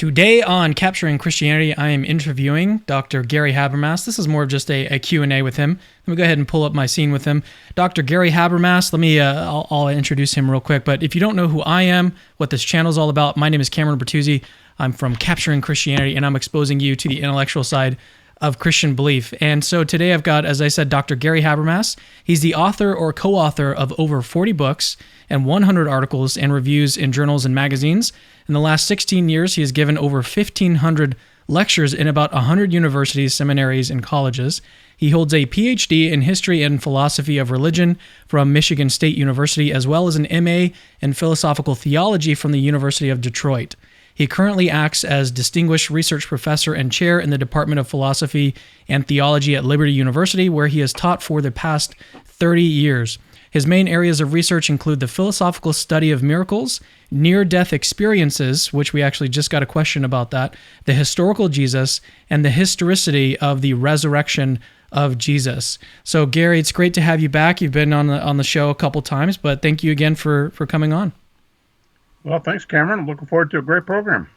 Today on Capturing Christianity, I am interviewing Dr. Gary Habermas. This is more of just a Q&A with him. Let me go ahead and pull up my scene with him. Dr. Gary Habermas, I'll introduce him real quick. But if you don't know who I am, what this channel is all about, my name is Cameron Bertuzzi. I'm from Capturing Christianity, and I'm exposing you to the intellectual side of Christian belief. And so today I've got, as I said, Dr. Gary Habermas. He's the author or co-author of over 40 books and 100 articles and reviews in journals and magazines. In the last 16 years, he has given over 1,500 lectures in about 100 universities, seminaries, and colleges. He holds a PhD in history and philosophy of religion from Michigan State University, as well as an MA in philosophical theology from the University of Detroit. He currently acts as Distinguished Research Professor and Chair in the Department of Philosophy and Theology at Liberty University, where he has taught for the past 30 years. His main areas of research include the philosophical study of miracles, near-death experiences, which we actually just got a question about that, the historical Jesus, and the historicity of the resurrection of Jesus. So, Gary, it's great to have you back. You've been on the show a couple times, but thank you again for coming on. Well, thanks, Cameron. I'm looking forward to a great program.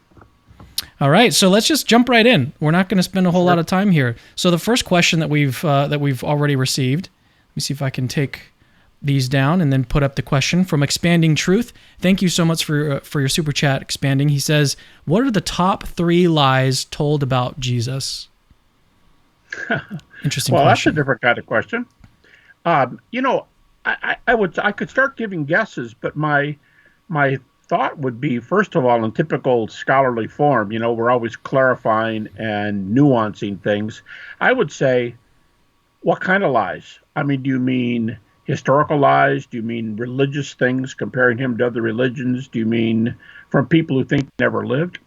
All right, so let's just jump right in. We're not going to spend a whole lot of time here. So the first question that we've already received, let me see if I can take these down and then put up the question from Expanding Truth. Thank you so much for your super chat, Expanding. He says, "What are the top 3 lies told about Jesus?" Interesting. Well, question. That's a different kind of question. I could start giving guesses, but my thought would be, first of all, in typical scholarly form, we're always clarifying and nuancing things. I would say, what kind of lies? I mean, do you mean historical lies? Do you mean religious things, comparing him to other religions? Do you mean from people who think he never lived?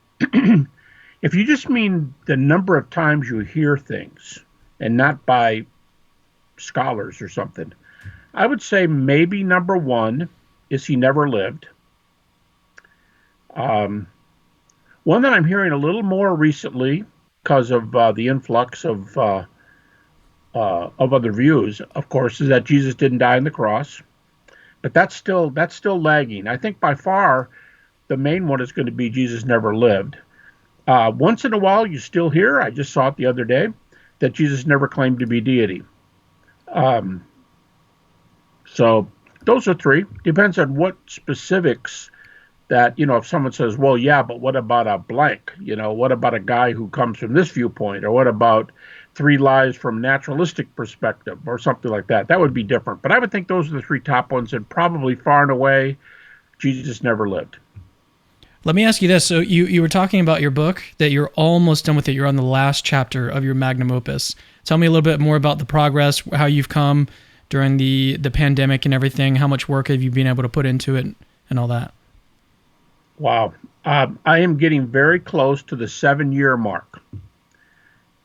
If you just mean the number of times you hear things and not by scholars or something, I would say maybe number 1 is he never lived. One that I'm hearing a little more recently because of the influx of other views, of course, is that Jesus didn't die on the cross, but that's still lagging. I think by far the main one is going to be Jesus never lived. Once in a while, you still hear, I just saw it the other day, that Jesus never claimed to be deity. So those are 3. Depends on what specifics that, if someone says, well, yeah, but what about a blank? What about a guy who comes from this viewpoint? Or what about 3 lies from naturalistic perspective or something like that? That would be different. But I would think those are the 3 top ones, and probably far and away, Jesus never lived. Let me ask you this. So you were talking about your book, that you're almost done with it. You're on the last chapter of your Magnum opus. Tell me a little bit more about the progress, how you've come during the pandemic and everything. How much work have you been able to put into it and all that? Wow. I am getting very close to the 7-year mark.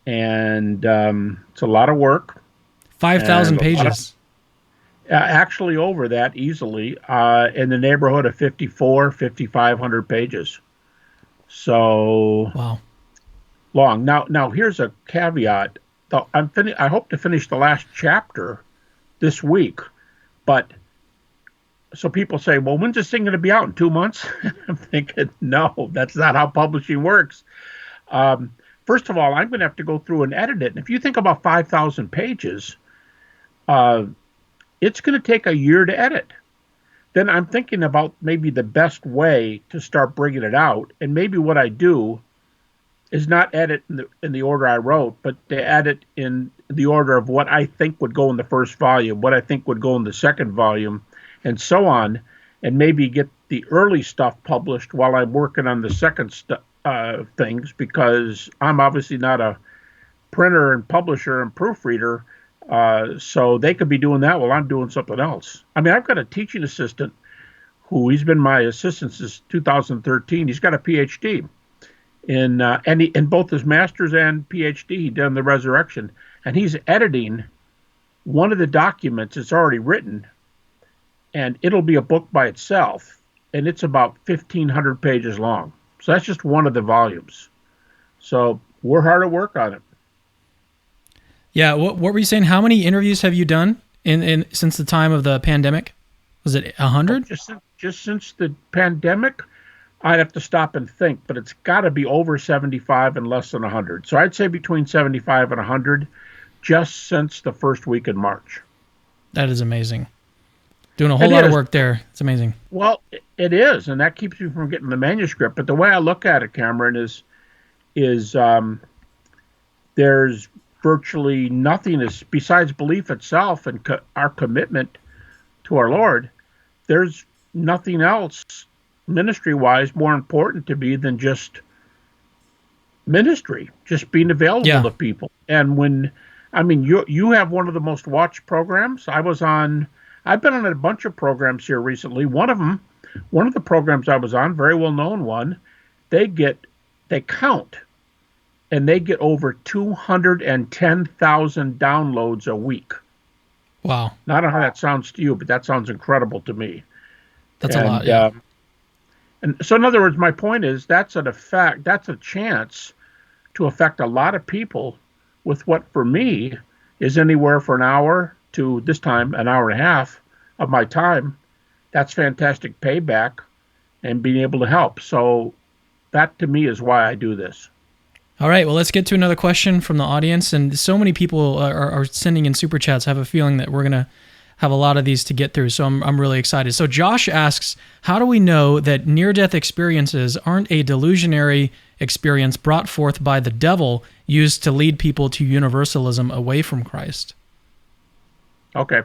And it's a lot of work. 5,000 pages. Actually over that easily, in the neighborhood of 5,500 pages. So wow, long. Now here's a caveat. I hope to finish the last chapter this week, but so people say, well, when's this thing going to be out? In 2 months? I'm thinking, no, that's not how publishing works. First of all, I'm going to have to go through and edit it. And if you think about 5,000 pages, it's going to take a year to edit. Then I'm thinking about maybe the best way to start bringing it out. And maybe what I do is not edit in the order I wrote, but to edit in the order of what I think would go in the first volume, what I think would go in the second volume, and so on, and maybe get the early stuff published while I'm working on the second things, because I'm obviously not a printer and publisher and proofreader, so they could be doing that while I'm doing something else. I mean, I've got a teaching assistant he's been my assistant since 2013. He's got a PhD in both his master's and PhD he did on the resurrection, and he's editing one of the documents that's already written, and it'll be a book by itself, and it's about 1,500 pages long. So that's just one of the volumes. So we're hard at work on it. Yeah, what were you saying? How many interviews have you done in since the time of the pandemic? Was it 100? Just since the pandemic, I'd have to stop and think, but it's got to be over 75 and less than 100. So I'd say between 75 and 100 just since the first week in March. That is amazing. Doing a whole It lot of is. work there. It's amazing. Well, it is, and that keeps you from getting the manuscript. But the way I look at it, Cameron, is there's virtually nothing besides belief itself and our commitment to our Lord. There's nothing else ministry-wise more important to me than just ministry, just being available Yeah. to people. And you have one of the most watched programs. I've been on a bunch of programs here recently. One of the programs I was on, very well known one, they count, and they get over 210,000 downloads a week. Wow. Now, I don't know how that sounds to you, but that sounds incredible to me. That's a lot. Yeah. And so, in other words, my point is that's a chance to affect a lot of people with what for me is anywhere for an hour to this time an hour and a half of my time. That's fantastic payback and being able to help. So that to me is why I do this. All right, well, let's get to another question from the audience. And so many people are sending in super chats. I have a feeling that we're going to have a lot of these to get through, so I'm really excited. So Josh asks, how do we know that near-death experiences aren't a delusionary experience brought forth by the devil used to lead people to universalism away from Christ? Okay.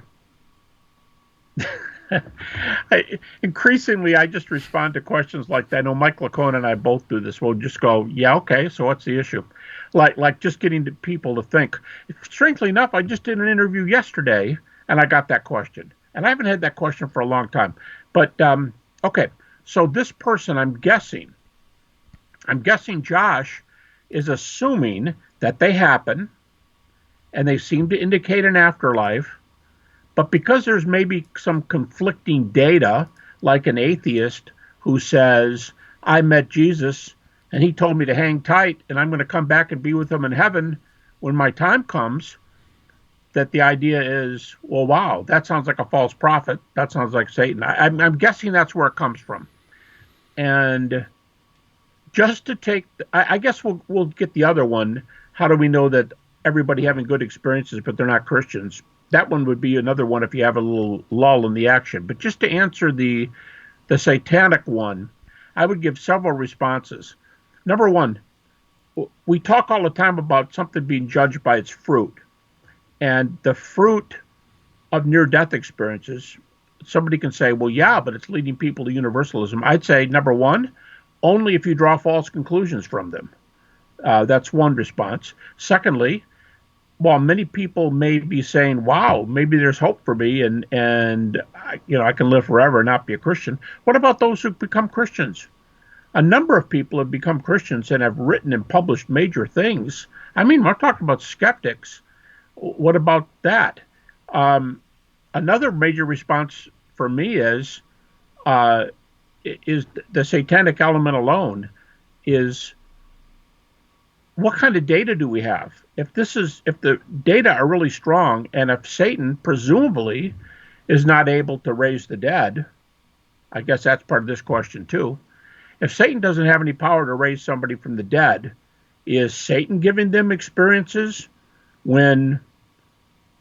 Increasingly, I just respond to questions like that. I know Mike Lacone and I both do this. We'll just go, yeah, okay, so what's the issue? Like just getting people to think. Strangely enough, I just did an interview yesterday, and I got that question. And I haven't had that question for a long time. But, okay, so this person, I'm guessing Josh is assuming that they happen, and they seem to indicate an afterlife. But because there's maybe some conflicting data, like an atheist who says, I met Jesus and he told me to hang tight and I'm going to come back and be with him in heaven when my time comes, that the idea is, well, wow, that sounds like a false prophet. That sounds like Satan. I'm guessing that's where it comes from. And just to take, I guess we'll get the other one. How do we know that everybody having good experiences, but they're not Christians? That one would be another one if you have a little lull in the action. But just to answer the satanic one, I would give several responses. Number one, we talk all the time about something being judged by its fruit. And the fruit of near-death experiences, somebody can say, well, yeah, but it's leading people to universalism. I'd say, number one, only if you draw false conclusions from them. That's one response. Secondly, while many people may be saying, wow, maybe there's hope for me and I can live forever and not be a Christian, what about those who become Christians? A number of people have become Christians and have written and published major things. I mean, we're talking about skeptics. What about that? Another major response for me is the satanic element alone is, what kind of data do we have? If the data are really strong, and if Satan presumably is not able to raise the dead, I guess that's part of this question too. If Satan doesn't have any power to raise somebody from the dead, is Satan giving them experiences when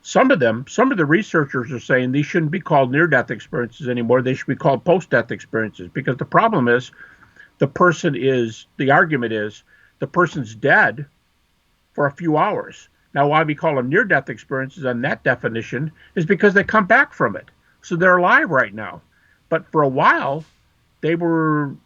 some of the researchers are saying these shouldn't be called near-death experiences anymore, they should be called post-death experiences, because the problem is the argument is the person's dead for a few hours. Now, why we call them near-death experiences on that definition is because they come back from it. So they're alive right now. But for a while, they were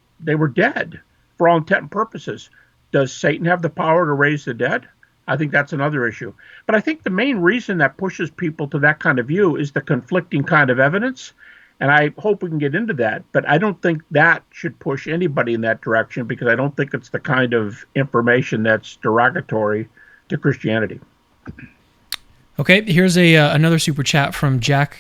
dead for all intent and purposes. Does Satan have the power to raise the dead? I think that's another issue. But I think the main reason that pushes people to that kind of view is the conflicting kind of evidence. And I hope we can get into that. But I don't think that should push anybody in that direction, because I don't think it's the kind of information that's derogatory to Christianity. Okay, here's another super chat from Jack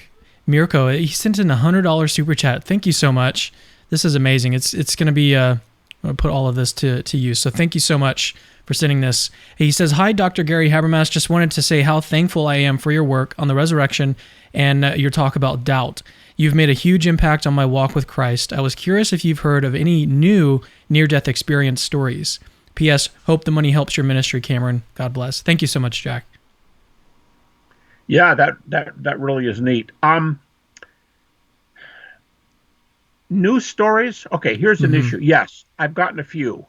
Mirko. He sent in $100 super chat. Thank you so much. This is amazing. It's going to be put all of this to use. So thank you so much for sending this. He says, "Hi, Dr. Gary Habermas. Just wanted to say how thankful I am for your work on the resurrection and your talk about doubt. You've made a huge impact on my walk with Christ. I was curious if you've heard of any new near-death experience stories. P.S. Hope the money helps your ministry, Cameron. God bless." Thank you so much, Jack. Yeah, that really is neat. News stories. Okay, here's an issue. Yes, I've gotten a few,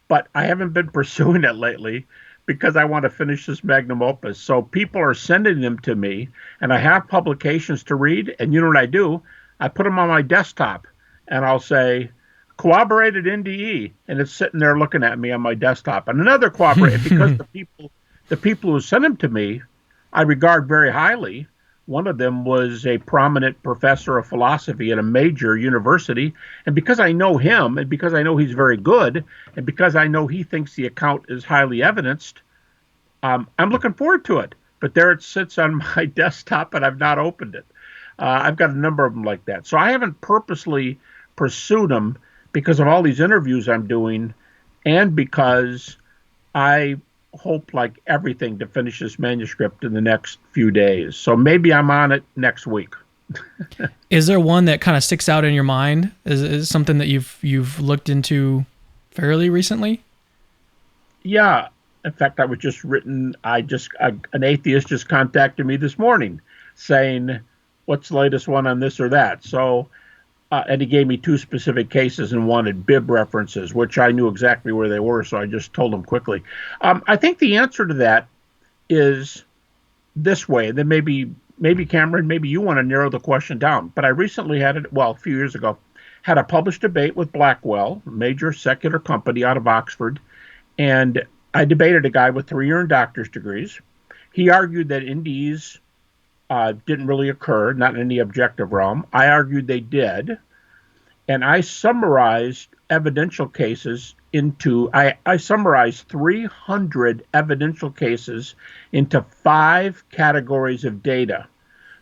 but I haven't been pursuing it lately because I want to finish this magnum opus. So people are sending them to me, and I have publications to read. And you know what I do? I put them on my desktop, and I'll say, corroborated NDE, and it's sitting there looking at me on my desktop. And another corroborated, because the people who send them to me, I regard very highly. One of them was a prominent professor of philosophy at a major university. And because I know him, and because I know he's very good, and because I know he thinks the account is highly evidenced, I'm looking forward to it. But there it sits on my desktop, and I've not opened it. I've got a number of them like that. So I haven't purposely pursued them because of all these interviews I'm doing, and because I hope, like everything, to finish this manuscript in the next few days. So maybe I'm on it next week. Is there one that kind of sticks out in your mind? Is something that you've looked into fairly recently? Yeah. In fact, I was just written. An atheist just contacted me this morning saying, "What's the latest one on this or that?" So, and he gave me two specific cases and wanted bib references, which I knew exactly where they were, so I just told him quickly. I think the answer to that is this way. Then maybe Cameron, maybe you want to narrow the question down. But I recently had it, well, a few years ago, had a published debate with Blackwell, a major secular company out of Oxford, and I debated a guy with 3 earned doctor's degrees. He argued that NDEs didn't really occur, not in any objective realm. I argued they did. And I summarized evidential cases into, I summarized 300 evidential cases into 5 categories of data.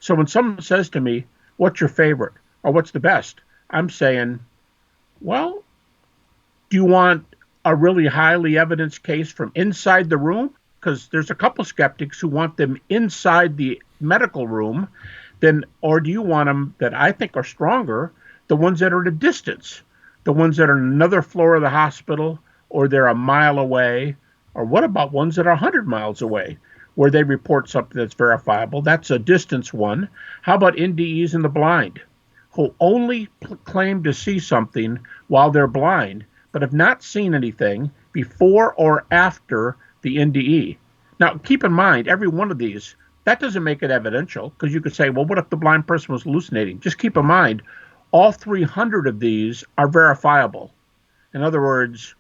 So when someone says to me, "What's your favorite?" or "What's the best?" I'm saying, well, do you want a really highly evidenced case from inside the room? Because there's a couple skeptics who want them inside the medical room, then, or do you want them that I think are stronger, the ones that are at a distance, the ones that are on another floor of the hospital, or they're a mile away, or what about ones that are 100 miles away, where they report something that's verifiable? That's a distance one. How about NDEs in the blind, who only claim to see something while they're blind, but have not seen anything before or after the NDE? Now, keep in mind, every one of these, that doesn't make it evidential, because you could say, well, what if the blind person was hallucinating? Just keep in mind, all 300 of these are verifiable. In other words,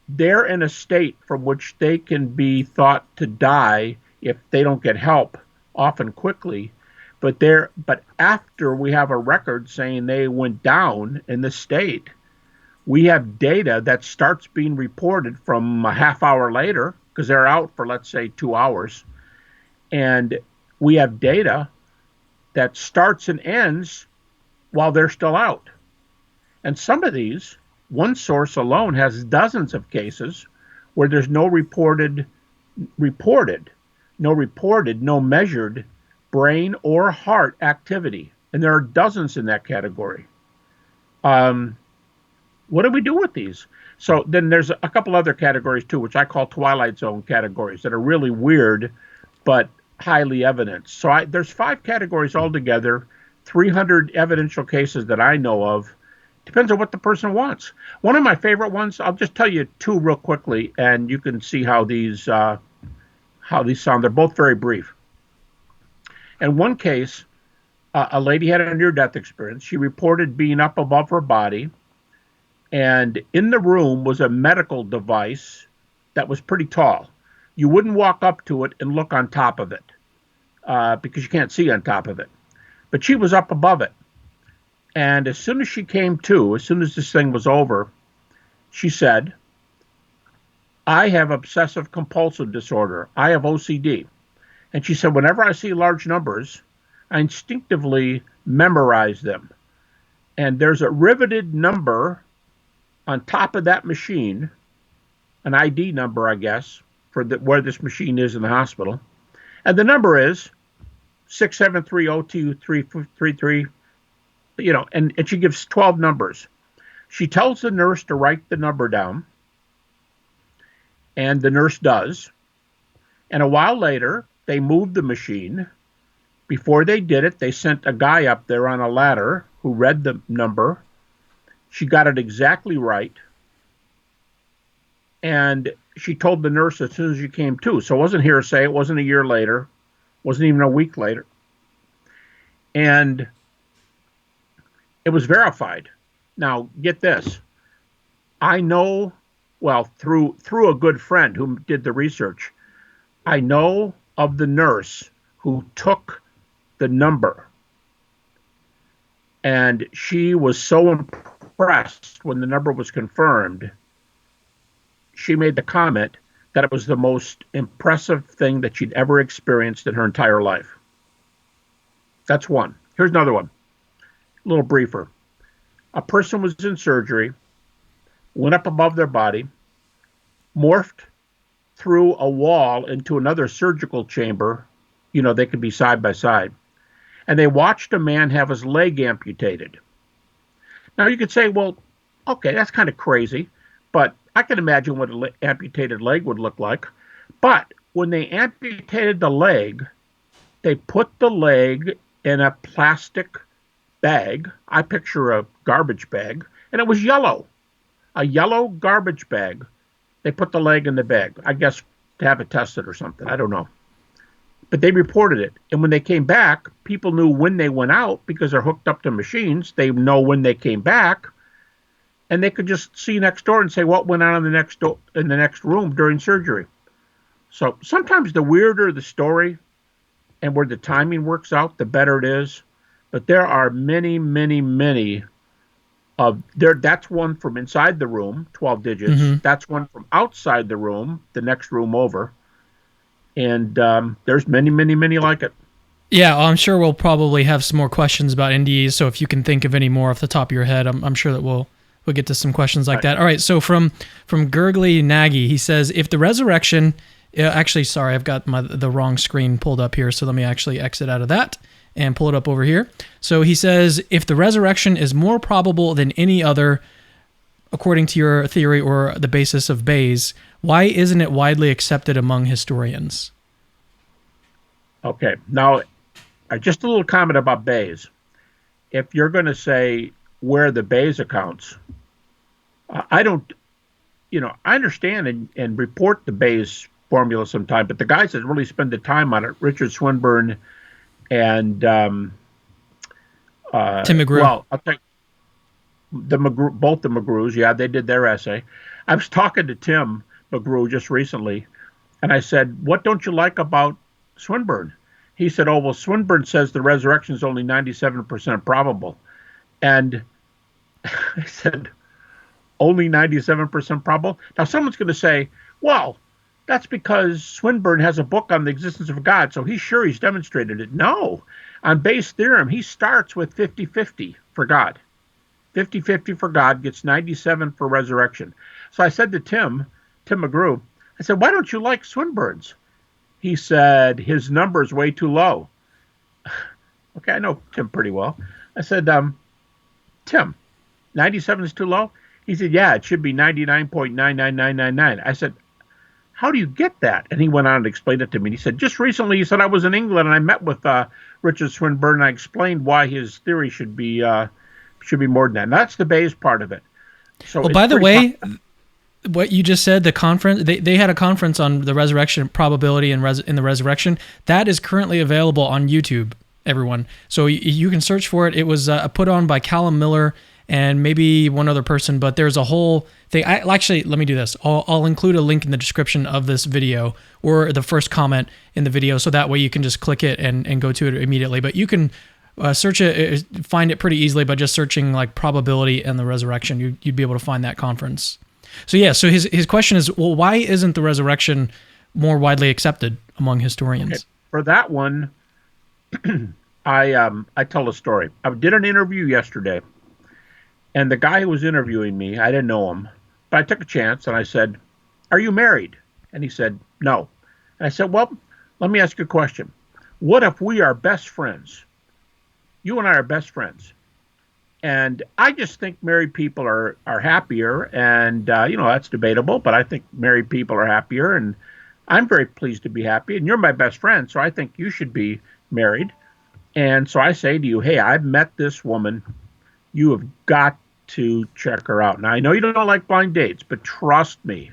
they're in a state from which they can be thought to die if they don't get help, often quickly. But after we have a record saying they went down in this state, we have data that starts being reported from a half hour later, because they're out for, let's say, 2 hours. And we have data that starts and ends while they're still out. And some of these, one source alone has dozens of cases where there's no no measured brain or heart activity. And there are dozens in that category. What do we do with these? So then there's a couple other categories too, which I call Twilight Zone categories, that are really weird, but highly evident. So there's 5 categories altogether, 300 evidential cases that I know of. Depends on what the person wants. One of my favorite ones, I'll just tell you 2 real quickly, and you can see how these sound. They're both very brief. In one case, a lady had a near-death experience. She reported being up above her body, and in the room was a medical device that was pretty tall. You wouldn't walk up to it and look on top of it because you can't see on top of it. But she was up above it. And as soon as she came to, as soon as this thing was over, she said, "I have obsessive compulsive disorder. I have OCD." And she said, whenever I see large numbers, I instinctively memorize them. And there's a riveted number on top of that machine, an ID number, I guess, for where this machine is in the hospital. And the number is 6730233, and she gives 12 numbers. She tells the nurse to write the number down, and the nurse does. And a while later, they moved the machine. Before they did it, they sent a guy up there on a ladder who read the number. She got it exactly right. And she told the nurse as soon as she came to. So it wasn't hearsay. It wasn't a year later. Wasn't even a week later. And it was verified. Now, get this. I know, well, through a good friend who did the research, I know of the nurse who took the number. And she was so impressed when the number was confirmed, she made the comment that it was the most impressive thing that she'd ever experienced in her entire life. That's one. Here's another one, a little briefer. A person was in surgery, went up above their body, morphed through a wall into another surgical chamber. They could be side by side. And they watched a man have his leg amputated. Now you could say, well, okay, that's kind of crazy, but I can imagine what an amputated leg would look like. But when they amputated the leg, they put the leg in a plastic bag. I picture a garbage bag, and it was yellow. A yellow garbage bag. They put the leg in the bag, I guess to have it tested or something. I don't know. But they reported it. And when they came back, people knew when they went out because they're hooked up to machines. They know when they came back. And they could just see next door and say what went on in the next room during surgery. So sometimes the weirder the story and where the timing works out, the better it is. But there are many, many, many of there. That's one from inside the room, 12 digits. Mm-hmm. That's one from outside the room, the next room over. And there's many, many, many like it. Yeah, I'm sure we'll probably have some more questions about NDEs. So if you can think of any more off the top of your head, I'm sure that we'll get to some questions like that. All right, so from Gurgly Nagy, he says, if the resurrection... Actually, sorry, I've got the wrong screen pulled up here, so let me actually exit out of that and pull it up over here. So he says, if the resurrection is more probable than any other, according to your theory or the basis of Bayes, why isn't it widely accepted among historians? Okay, now, just a little comment about Bayes. If you're going to say where the Bayes accounts, I don't, I understand and report the Bayes formula sometime, but the guys that really spend the time on it, Richard Swinburne and Tim McGrew. Well, I'll take both the McGrews. Yeah, they did their essay. I was talking to Tim McGrew just recently, and I said, "What don't you like about Swinburne?" He said, "Oh, well, Swinburne says the resurrection is only 97% probable," and I said, "Only 97% probable?" Now, someone's going to say, "Well, that's because Swinburne has a book on the existence of God, so he's sure he's demonstrated it." No. On Bayes' theorem, he starts with 50-50 for God. 50-50 for God gets 97 for resurrection. So I said to Tim McGrew, I said, "Why don't you like Swinburne's?" He said, "His number is way too low." Okay, I know Tim pretty well. I said, "Tim, 97 is too low?" He said, "Yeah, it should be 99.99999." I said, "How do you get that?" And he went on and explained it to me. He said, "Just recently," he said, "I was in England and I met with Richard Swinburne and I explained why his theory should be more than that." And that's the Bayes part of it. So, well, by the way, what you just said, the conference, they had a conference on the resurrection probability in the resurrection. That is currently available on YouTube, everyone. So you can search for it. It was put on by Callum Miller and maybe one other person, but there's a whole thing. Actually, let me do this. I'll include a link in the description of this video or the first comment in the video, so that way you can just click it and go to it immediately. But you can search it, find it pretty easily by just searching like probability and the resurrection. You'd be able to find that conference. So yeah, so his question is, well, why isn't the resurrection more widely accepted among historians? Okay. For that one, I tell a story. I did an interview yesterday. And the guy who was interviewing me, I didn't know him, but I took a chance and I said, "Are you married?" And he said, "No." And I said, "Well, let me ask you a question. What if we are best friends? You and I are best friends. And I just think married people are happier, and that's debatable, but I think married people are happier, and I'm very pleased to be happy, and you're my best friend, so I think you should be married. And so I say to you, hey, I've met this woman. You have got to check her out. Now, I know you don't like blind dates, but trust me."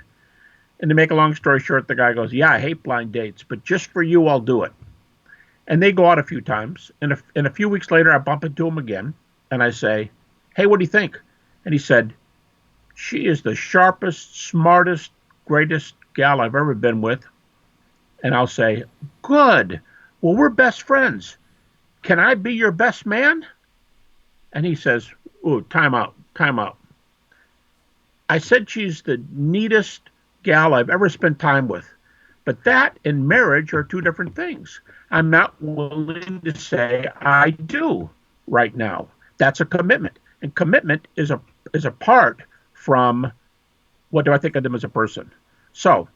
And to make a long story short, the guy goes, "Yeah, I hate blind dates, but just for you, I'll do it." And they go out a few times. And a few weeks later, I bump into him again. And I say, "Hey, what do you think?" And he said, "She is the sharpest, smartest, greatest gal I've ever been with." And I'll say, "Good. Well, we're best friends. Can I be your best man?" And he says, "Ooh, time out, time out. I said she's the neatest gal I've ever spent time with. But that and marriage are two different things. I'm not willing to say I do right now. That's a commitment. And commitment is apart from what do I think of them as a person. So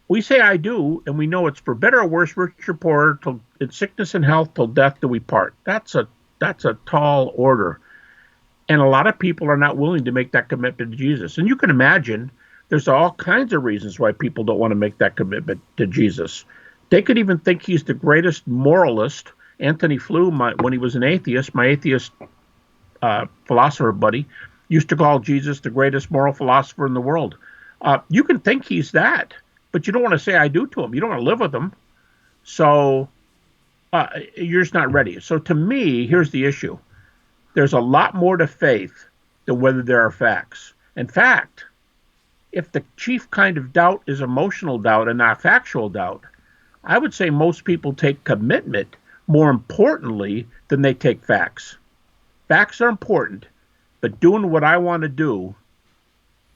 we say I do, and we know it's for better or worse, rich or poor, till in sickness and health, till death do we part. That's a tall order. And a lot of people are not willing to make that commitment to Jesus. And you can imagine there's all kinds of reasons why people don't want to make that commitment to Jesus. They could even think he's the greatest moralist. Anthony Flew, when he was an atheist, my atheist philosopher buddy, used to call Jesus the greatest moral philosopher in the world. You can think he's that, but you don't want to say I do to him. You don't want to live with him. So you're just not ready. So to me, here's the issue. There's a lot more to faith than whether there are facts. In fact, if the chief kind of doubt is emotional doubt and not factual doubt, I would say most people take commitment more importantly than they take facts. Facts are important, but doing what I want to do,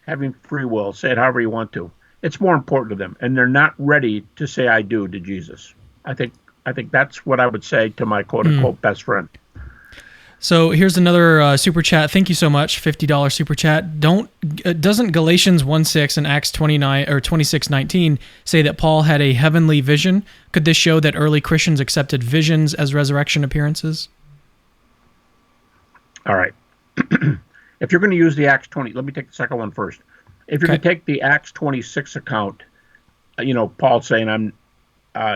having free will, say it however you want to, it's more important to them, and they're not ready to say I do to Jesus. I think that's what I would say to my quote-unquote best friend. So here's another super chat. Thank you so much. $50 super chat. Doesn't Galatians 1:6 and Acts 29 or 26:19 say that Paul had a heavenly vision? Could this show that early Christians accepted visions as resurrection appearances? All right. If you're going to use the Acts 20, let me take the second one first. If you're going to take the Acts 26 account, Paul saying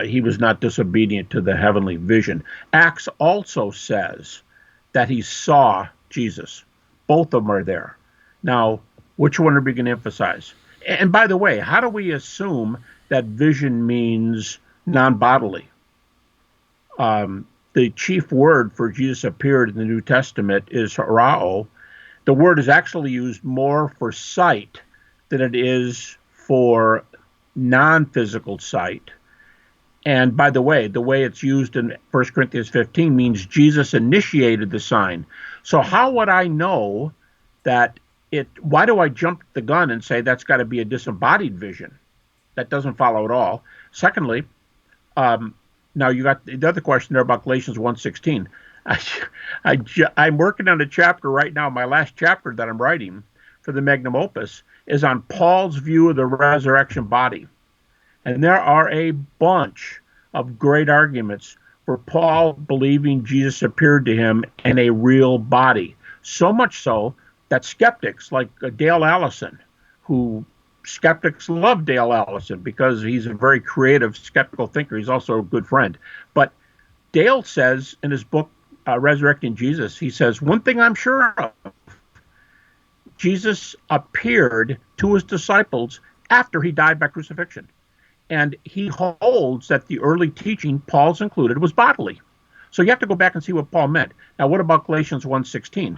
he was not disobedient to the heavenly vision. Acts also says that he saw Jesus. Both of them are there. Now, which one are we going to emphasize? And by the way, how do we assume that vision means non-bodily? The chief word for Jesus appeared in the New Testament is horao. The word is actually used more for sight than it is for non-physical sight. And by the way it's used in 1 Corinthians 15 means Jesus initiated the sign. So how would I know that why do I jump the gun and say that's got to be a disembodied vision? That doesn't follow at all. Secondly, now you got the other question there about Galatians 1:16. I'm working on a chapter right now. My last chapter that I'm writing for the Magnum opus is on Paul's view of the resurrection body. And there are a bunch of great arguments for Paul believing Jesus appeared to him in a real body. So much so that skeptics like Dale Allison, skeptics love Dale Allison because he's a very creative, skeptical thinker. He's also a good friend. But Dale says in his book, Resurrecting Jesus, he says, one thing I'm sure of, Jesus appeared to his disciples after he died by crucifixion. And he holds that the early teaching, Paul's included, was bodily. So you have to go back and see what Paul meant. Now, what about Galatians 1:16?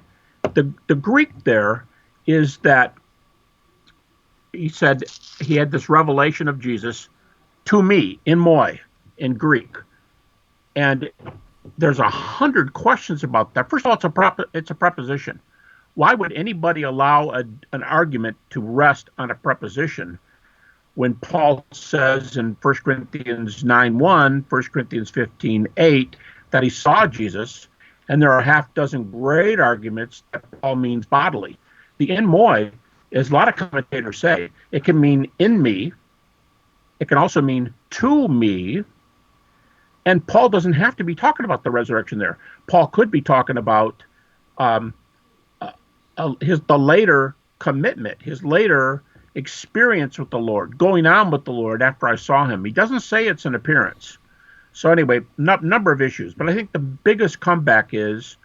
The Greek there is that he said he had this revelation of Jesus to me, in moi, in Greek. And there's 100 questions about that. First of all, it's a preposition. Why would anybody allow an argument to rest on a preposition when Paul says in 1 Corinthians 9:1, 1 Corinthians 15:8, that he saw Jesus, And there are a half dozen great arguments that Paul means bodily. The en moi, as a lot of commentators say, it can mean in me. It can also mean to me. And Paul doesn't have to be talking about the resurrection there. Paul could be talking about um, the later commitment, his later experience with the Lord, going on with the Lord after I saw him. He doesn't say it's an appearance. So anyway, number of issues. But I think the biggest comeback is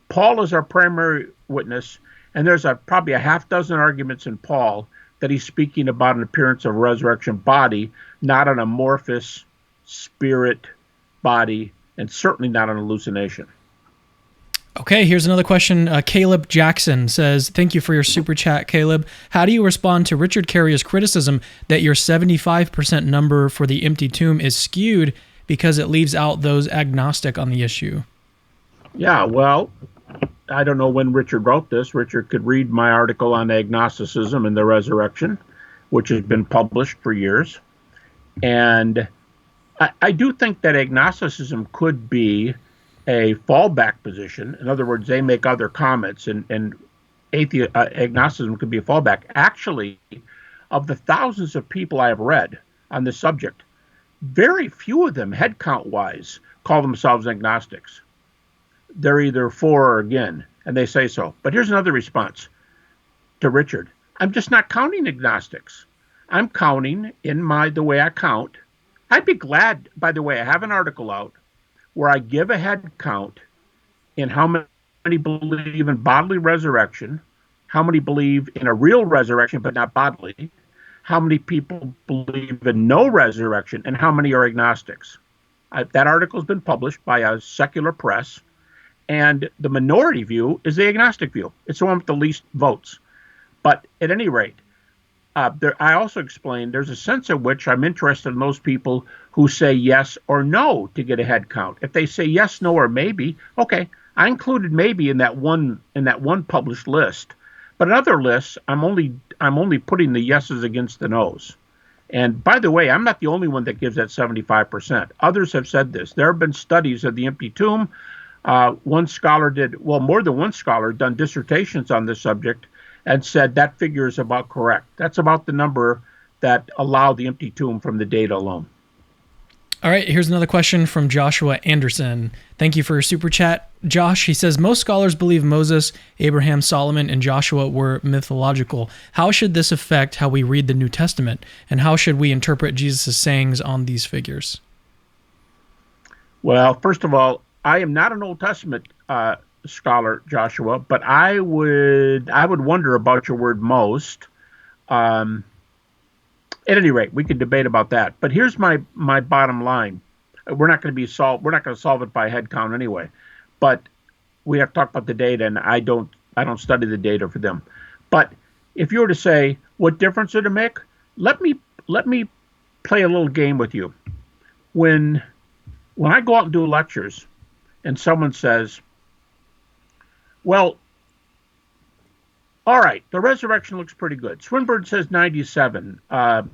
Paul is our primary witness, and there's probably a half dozen arguments in Paul that he's speaking about an appearance of a resurrection body, not an amorphous spirit body, and certainly not an hallucination. Okay, here's another question. Caleb Jackson says, thank you for your super chat, Caleb. How do you respond to Richard Carrier's criticism that your 75% number for the empty tomb is skewed because it leaves out those agnostic on the issue? Yeah, well, I don't know when Richard wrote this. Richard could read my article on agnosticism and the resurrection, which has been published for years. And I do think that agnosticism could be a fallback position. In other words, they make other comments, and agnosticism could be a fallback. Actually, of the thousands of people I have read on this subject, very few of them, head count wise, call themselves agnostics. They're either for or again, and they say so. But here's another response to Richard. I'm just not counting agnostics. I'm counting in the way I count. I'd be glad, by the way, I have an article out where I give a head count in how many believe in bodily resurrection, how many believe in a real resurrection but not bodily, how many people believe in no resurrection, and how many are agnostics. That article has been published by a secular press, and the minority view is the agnostic view. It's the one with the least votes. But at any rate, I also explained there's a sense in which I'm interested in those people who say yes or no to get a head count. If they say yes, no, or maybe, okay, I included maybe in that one published list. But in other lists, I'm only putting the yeses against the nos. And by the way, I'm not the only one that gives that 75%. Others have said this. There have been studies of the empty tomb. One scholar more than one scholar done dissertations on this subject and said that figure is about correct. That's about the number that allow the empty tomb from the data alone. All right, here's another question from Joshua Anderson. Thank you for your super chat. Josh, he says, most scholars believe Moses, Abraham, Solomon, and Joshua were mythological. How should this affect how we read the New Testament? And how should we interpret Jesus' sayings on these figures? Well, first of all, I am not an Old Testament scholar, Joshua, but I would wonder about your word most. At any rate, we can debate about that. But here's my bottom line: we're not going to solve it by head count anyway. But we have to talk about the data, and I don't study the data for them. But if you were to say what difference did it make, let me play a little game with you. When I go out and do lectures, and someone says, well, all right, the resurrection looks pretty good. Swinburne says 97. The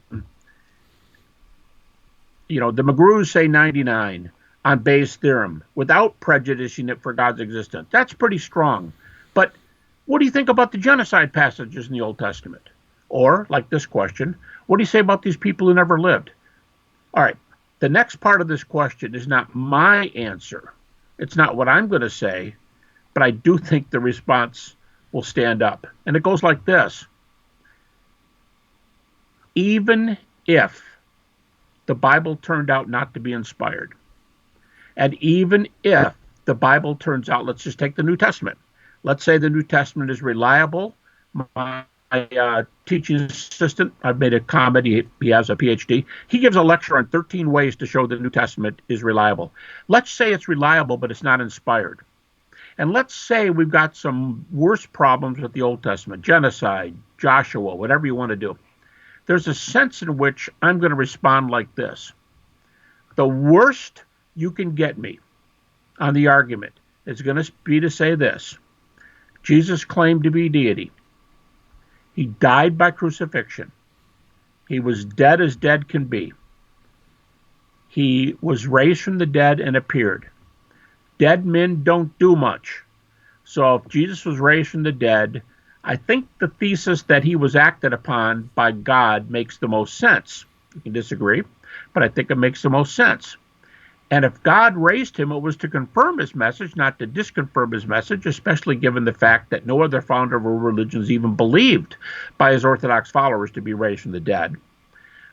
McGrews say 99 on Bayes' theorem without prejudicing it for God's existence. That's pretty strong. But what do you think about the genocide passages in the Old Testament? Or, like this question, what do you say about these people who never lived? All right, the next part of this question is not my answer. It's not what I'm going to say, but I do think the response will stand up. And it goes like this. Even if the Bible turned out not to be inspired, and even if the Bible turns out, let's just take the New Testament. Let's say the New Testament is reliable. My teaching assistant, I've made a comment, he has a PhD. He gives a lecture on 13 ways to show the New Testament is reliable. Let's say it's reliable, but it's not inspired. And let's say we've got some worse problems with the Old Testament, genocide, Joshua, whatever you want to do. There's a sense in which I'm going to respond like this. The worst you can get me on the argument is going to be to say this. Jesus claimed to be deity. He died by crucifixion. He was dead as dead can be. He was raised from the dead and appeared. dead men don't do much. So if Jesus was raised from the dead, I think the thesis that he was acted upon by God makes the most sense. You can disagree, but I think it makes the most sense. And if God raised him, it was to confirm his message, not to disconfirm his message, especially given the fact that no other founder of a religion is even believed by his Orthodox followers to be raised from the dead.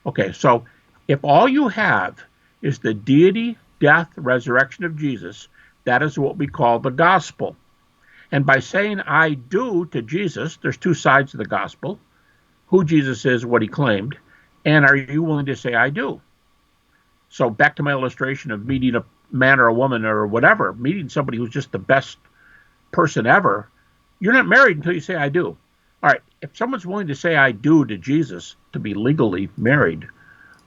Okay, so if all you have is the deity, death, resurrection of Jesus, that is what we call the gospel. And by saying I do to Jesus, there's two sides of the gospel: who Jesus is, what he claimed, and are you willing to say I do? So back to my illustration of meeting a man or a woman or whatever, meeting somebody who's just the best person ever, you're not married until you say I do. All right, if someone's willing to say I do to Jesus to be legally married,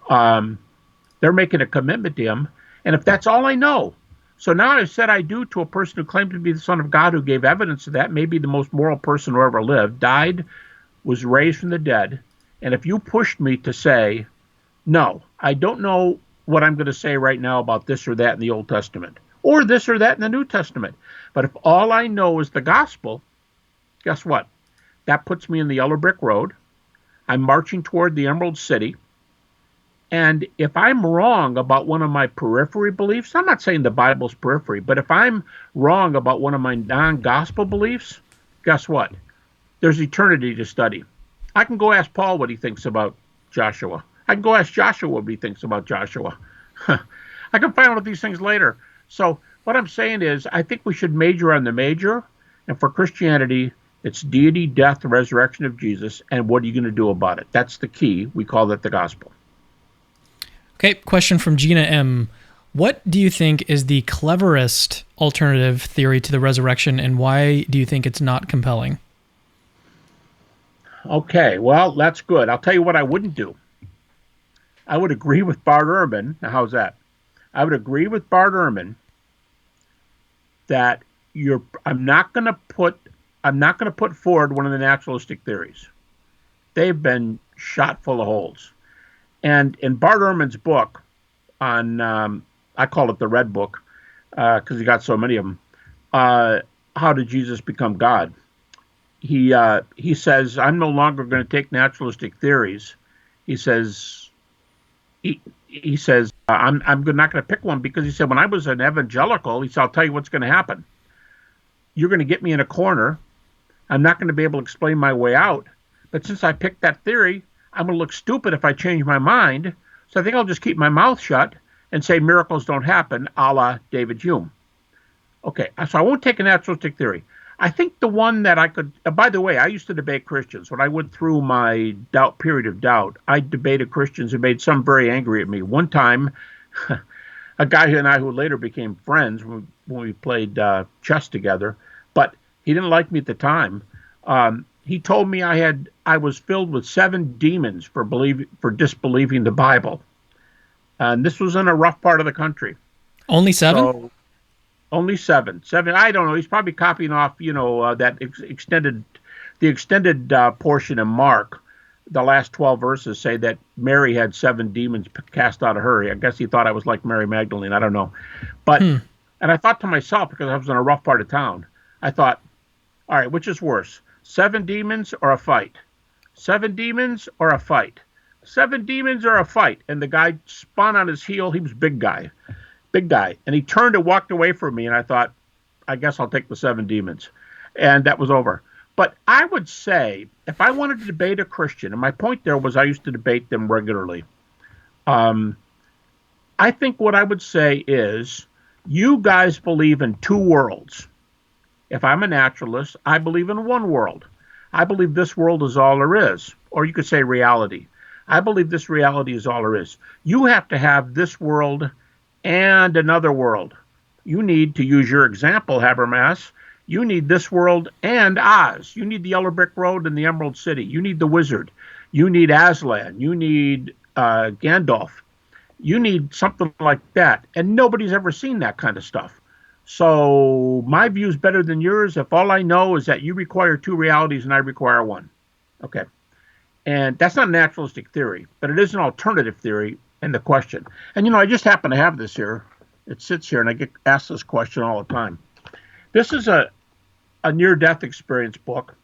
they're making a commitment to him. And if that's all I know, so now I've said I do to a person who claimed to be the Son of God, who gave evidence of that, maybe the most moral person who ever lived, died, was raised from the dead. And if you pushed me to say, no, I don't know what I'm going to say right now about this or that in the Old Testament, or this or that in the New Testament, but if all I know is the gospel, guess what? That puts me in the yellow brick road. I'm marching toward the Emerald City. And if I'm wrong about one of my periphery beliefs, I'm not saying the Bible's periphery, but if I'm wrong about one of my non-gospel beliefs, guess what? There's eternity to study. I can go ask Paul what he thinks about Joshua. I can go ask Joshua what he thinks about Joshua. I can find out these things later. So what I'm saying is, I think we should major on the major. And for Christianity, it's deity, death, the resurrection of Jesus. And what are you going to do about it? That's the key. We call that the gospel. Okay, question from Gina M. What do you think is the cleverest alternative theory to the resurrection, and why do you think it's not compelling? Okay, well, that's good. I'll tell you what I wouldn't do. I would agree with Bart Ehrman. Now, how's that? I would agree with Bart Ehrman that I'm not going to put forward one of the naturalistic theories. They've been shot full of holes. And in Bart Ehrman's book on, I call it the Red Book, because he got so many of them, How Did Jesus Become God? He says, I'm no longer going to take naturalistic theories. He says, I'm not going to pick one, because he said, when I was an evangelical, he said, I'll tell you what's going to happen. You're going to get me in a corner. I'm not going to be able to explain my way out. But since I picked that theory, I'm going to look stupid if I change my mind. So I think I'll just keep my mouth shut and say miracles don't happen, a la David Hume. Okay, so I won't take a naturalistic theory. I think the one that I could, by the way, I used to debate Christians. When I went through my period of doubt, I debated Christians who made some very angry at me. One time, a guy and I who later became friends when we played chess together, but he didn't like me at the time. He told me I was filled with 7 demons for disbelieving the Bible. And this was in a rough part of the country. Only 7? So, only 7. 7. I don't know. He's probably copying off, that extended portion in Mark. The last 12 verses say that Mary had 7 demons cast out of her. I guess he thought I was like Mary Magdalene. I don't know. But, and I thought to myself, because I was in a rough part of town, I thought, all right, which is worse? 7 demons or a fight? 7 demons or a fight? 7 demons or a fight? And the guy spun on his heel. He was big guy. And he turned and walked away from me. And I thought, I guess I'll take the 7 demons. And that was over. But I would say, if I wanted to debate a Christian, and my point there was I used to debate them regularly, I think what I would say is, you guys believe in 2 worlds. If I'm a naturalist, I believe in 1 world. I believe this world is all there is. Or you could say reality. I believe this reality is all there is. You have to have this world and another world. You need, to use your example, Habermas, you need this world and Oz. You need the Yellow Brick Road and the Emerald City. You need the Wizard. You need Aslan. You need Gandalf. You need something like that. And nobody's ever seen that kind of stuff. So my view is better than yours if all I know is that you require 2 realities and I require 1. Okay. And that's not a naturalistic theory, but it is an alternative theory in the question. And, I just happen to have this here. It sits here, and I get asked this question all the time. This is a near-death experience book.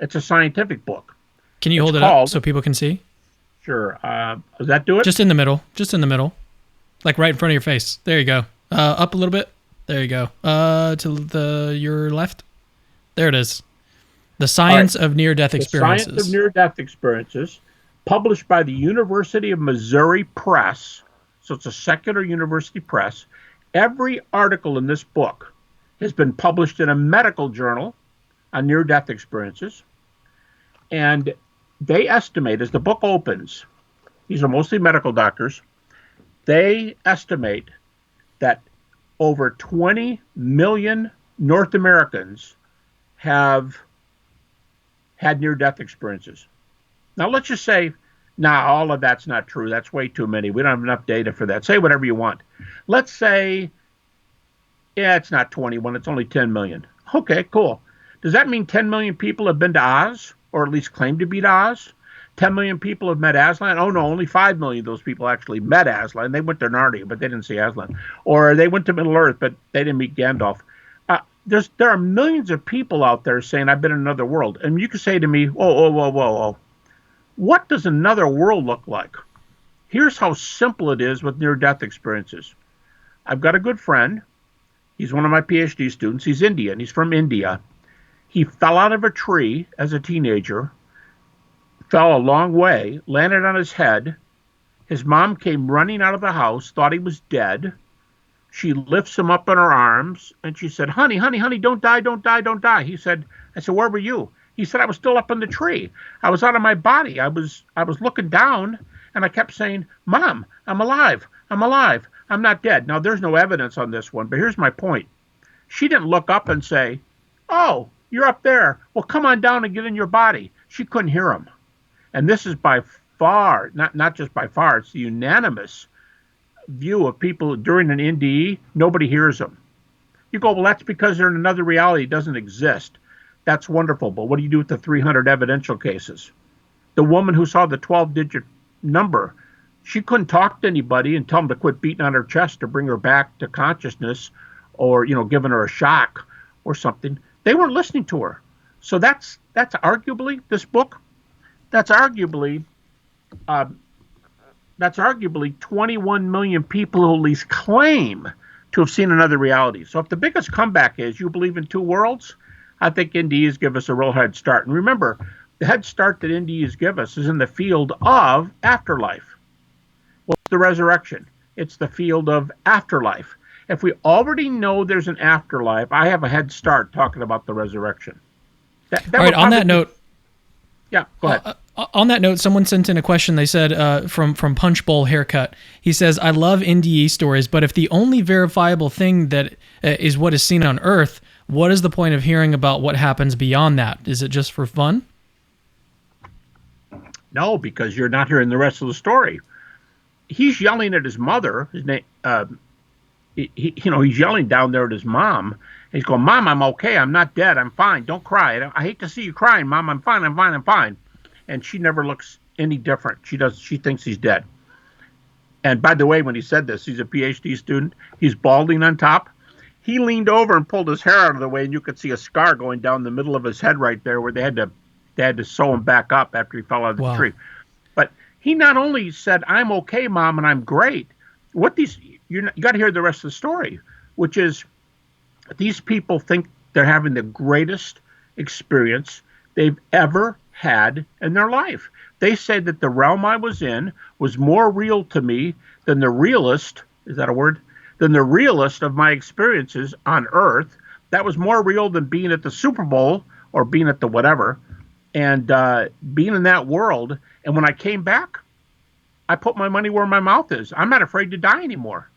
It's a scientific book. Can you It's hold it called- up so people can see? Sure. Does that do it? Just in the middle. Just in the middle. Like right in front of your face. There you go. Up a little bit. There you go. To your left. There it is. The Science of Near-Death Experiences. The Science of Near-Death Experiences, published by the University of Missouri Press. So it's a secular university press. Every article in this book has been published in a medical journal on near-death experiences. And they estimate, as the book opens, these are mostly medical doctors, they estimate that over 20 million North Americans have had near-death experiences. Now, let's just say, all of that's not true. That's way too many. We don't have enough data for that. Say whatever you want. Let's say, it's not 21. It's only 10 million. Okay, cool. Does that mean 10 million people have been to Oz, or at least claim to be to Oz? 10 million people have met Aslan? Oh, no, only 5 million of those people actually met Aslan. They went to Narnia, but they didn't see Aslan. Or they went to Middle-earth, but they didn't meet Gandalf. There are millions of people out there saying, I've been in another world. And you can say to me, whoa. What does another world look like? Here's how simple it is with near-death experiences. I've got a good friend. He's one of my PhD students. He's Indian. He's from India. He fell out of a tree as a teenager, fell a long way, landed on his head. His mom came running out of the house, thought he was dead. She lifts him up in her arms, and she said, honey, don't die. I said, where were you? He said, I was still up in the tree. I was out of my body. I was looking down, and I kept saying, Mom, I'm alive. I'm not dead. Now, there's no evidence on this one, but here's my point. She didn't look up and say, oh, you're up there. Well, come on down and get in your body. She couldn't hear him. And this is by far, not just by far, it's the unanimous view of people during an NDE, nobody hears them. You go, well, that's because they're in another reality. It doesn't exist. That's wonderful. But what do you do with the 300 evidential cases? The woman who saw the 12-digit number, she couldn't talk to anybody and tell them to quit beating on her chest to bring her back to consciousness, or, giving her a shock or something. They weren't listening to her. So that's arguably, this book, that's arguably 21 million people who at least claim to have seen another reality. So if the biggest comeback is you believe in two worlds, I think NDEs give us a real head start. And remember, the head start that NDEs give us is in the field of afterlife. What's the resurrection? It's the field of afterlife. If we already know there's an afterlife, I have a head start talking about the resurrection. All right, on that note. Yeah, go ahead. On that note, someone sent in a question. They said, from Punch Bowl Haircut, he says, I love NDE stories, but if the only verifiable thing that is what is seen on Earth, what is the point of hearing about what happens beyond that? Is it just for fun? No, because you're not hearing the rest of the story. He's yelling at his mother. His name, he's yelling down there at his mom. He's going, Mom, I'm okay. I'm not dead. I'm fine. Don't cry. I hate to see you crying, Mom. I'm fine. And she never looks any different. She thinks he's dead. And by the way, when he said this, he's a PhD student. He's balding on top. He leaned over and pulled his hair out of the way, and you could see a scar going down the middle of his head right there, where they had to sew him back up after he fell out of the tree. But he not only said, I'm okay, Mom, and I'm great. You got to hear the rest of the story, which is these people think they're having the greatest experience they've ever had in their life. They said that the realm I was in was more real to me than the realest, is that a word? Than the realest of my experiences on Earth. That was more real than being at the Super Bowl or being at the whatever, and being in that world. And when I came back, I put my money where my mouth is. I'm not afraid to die anymore.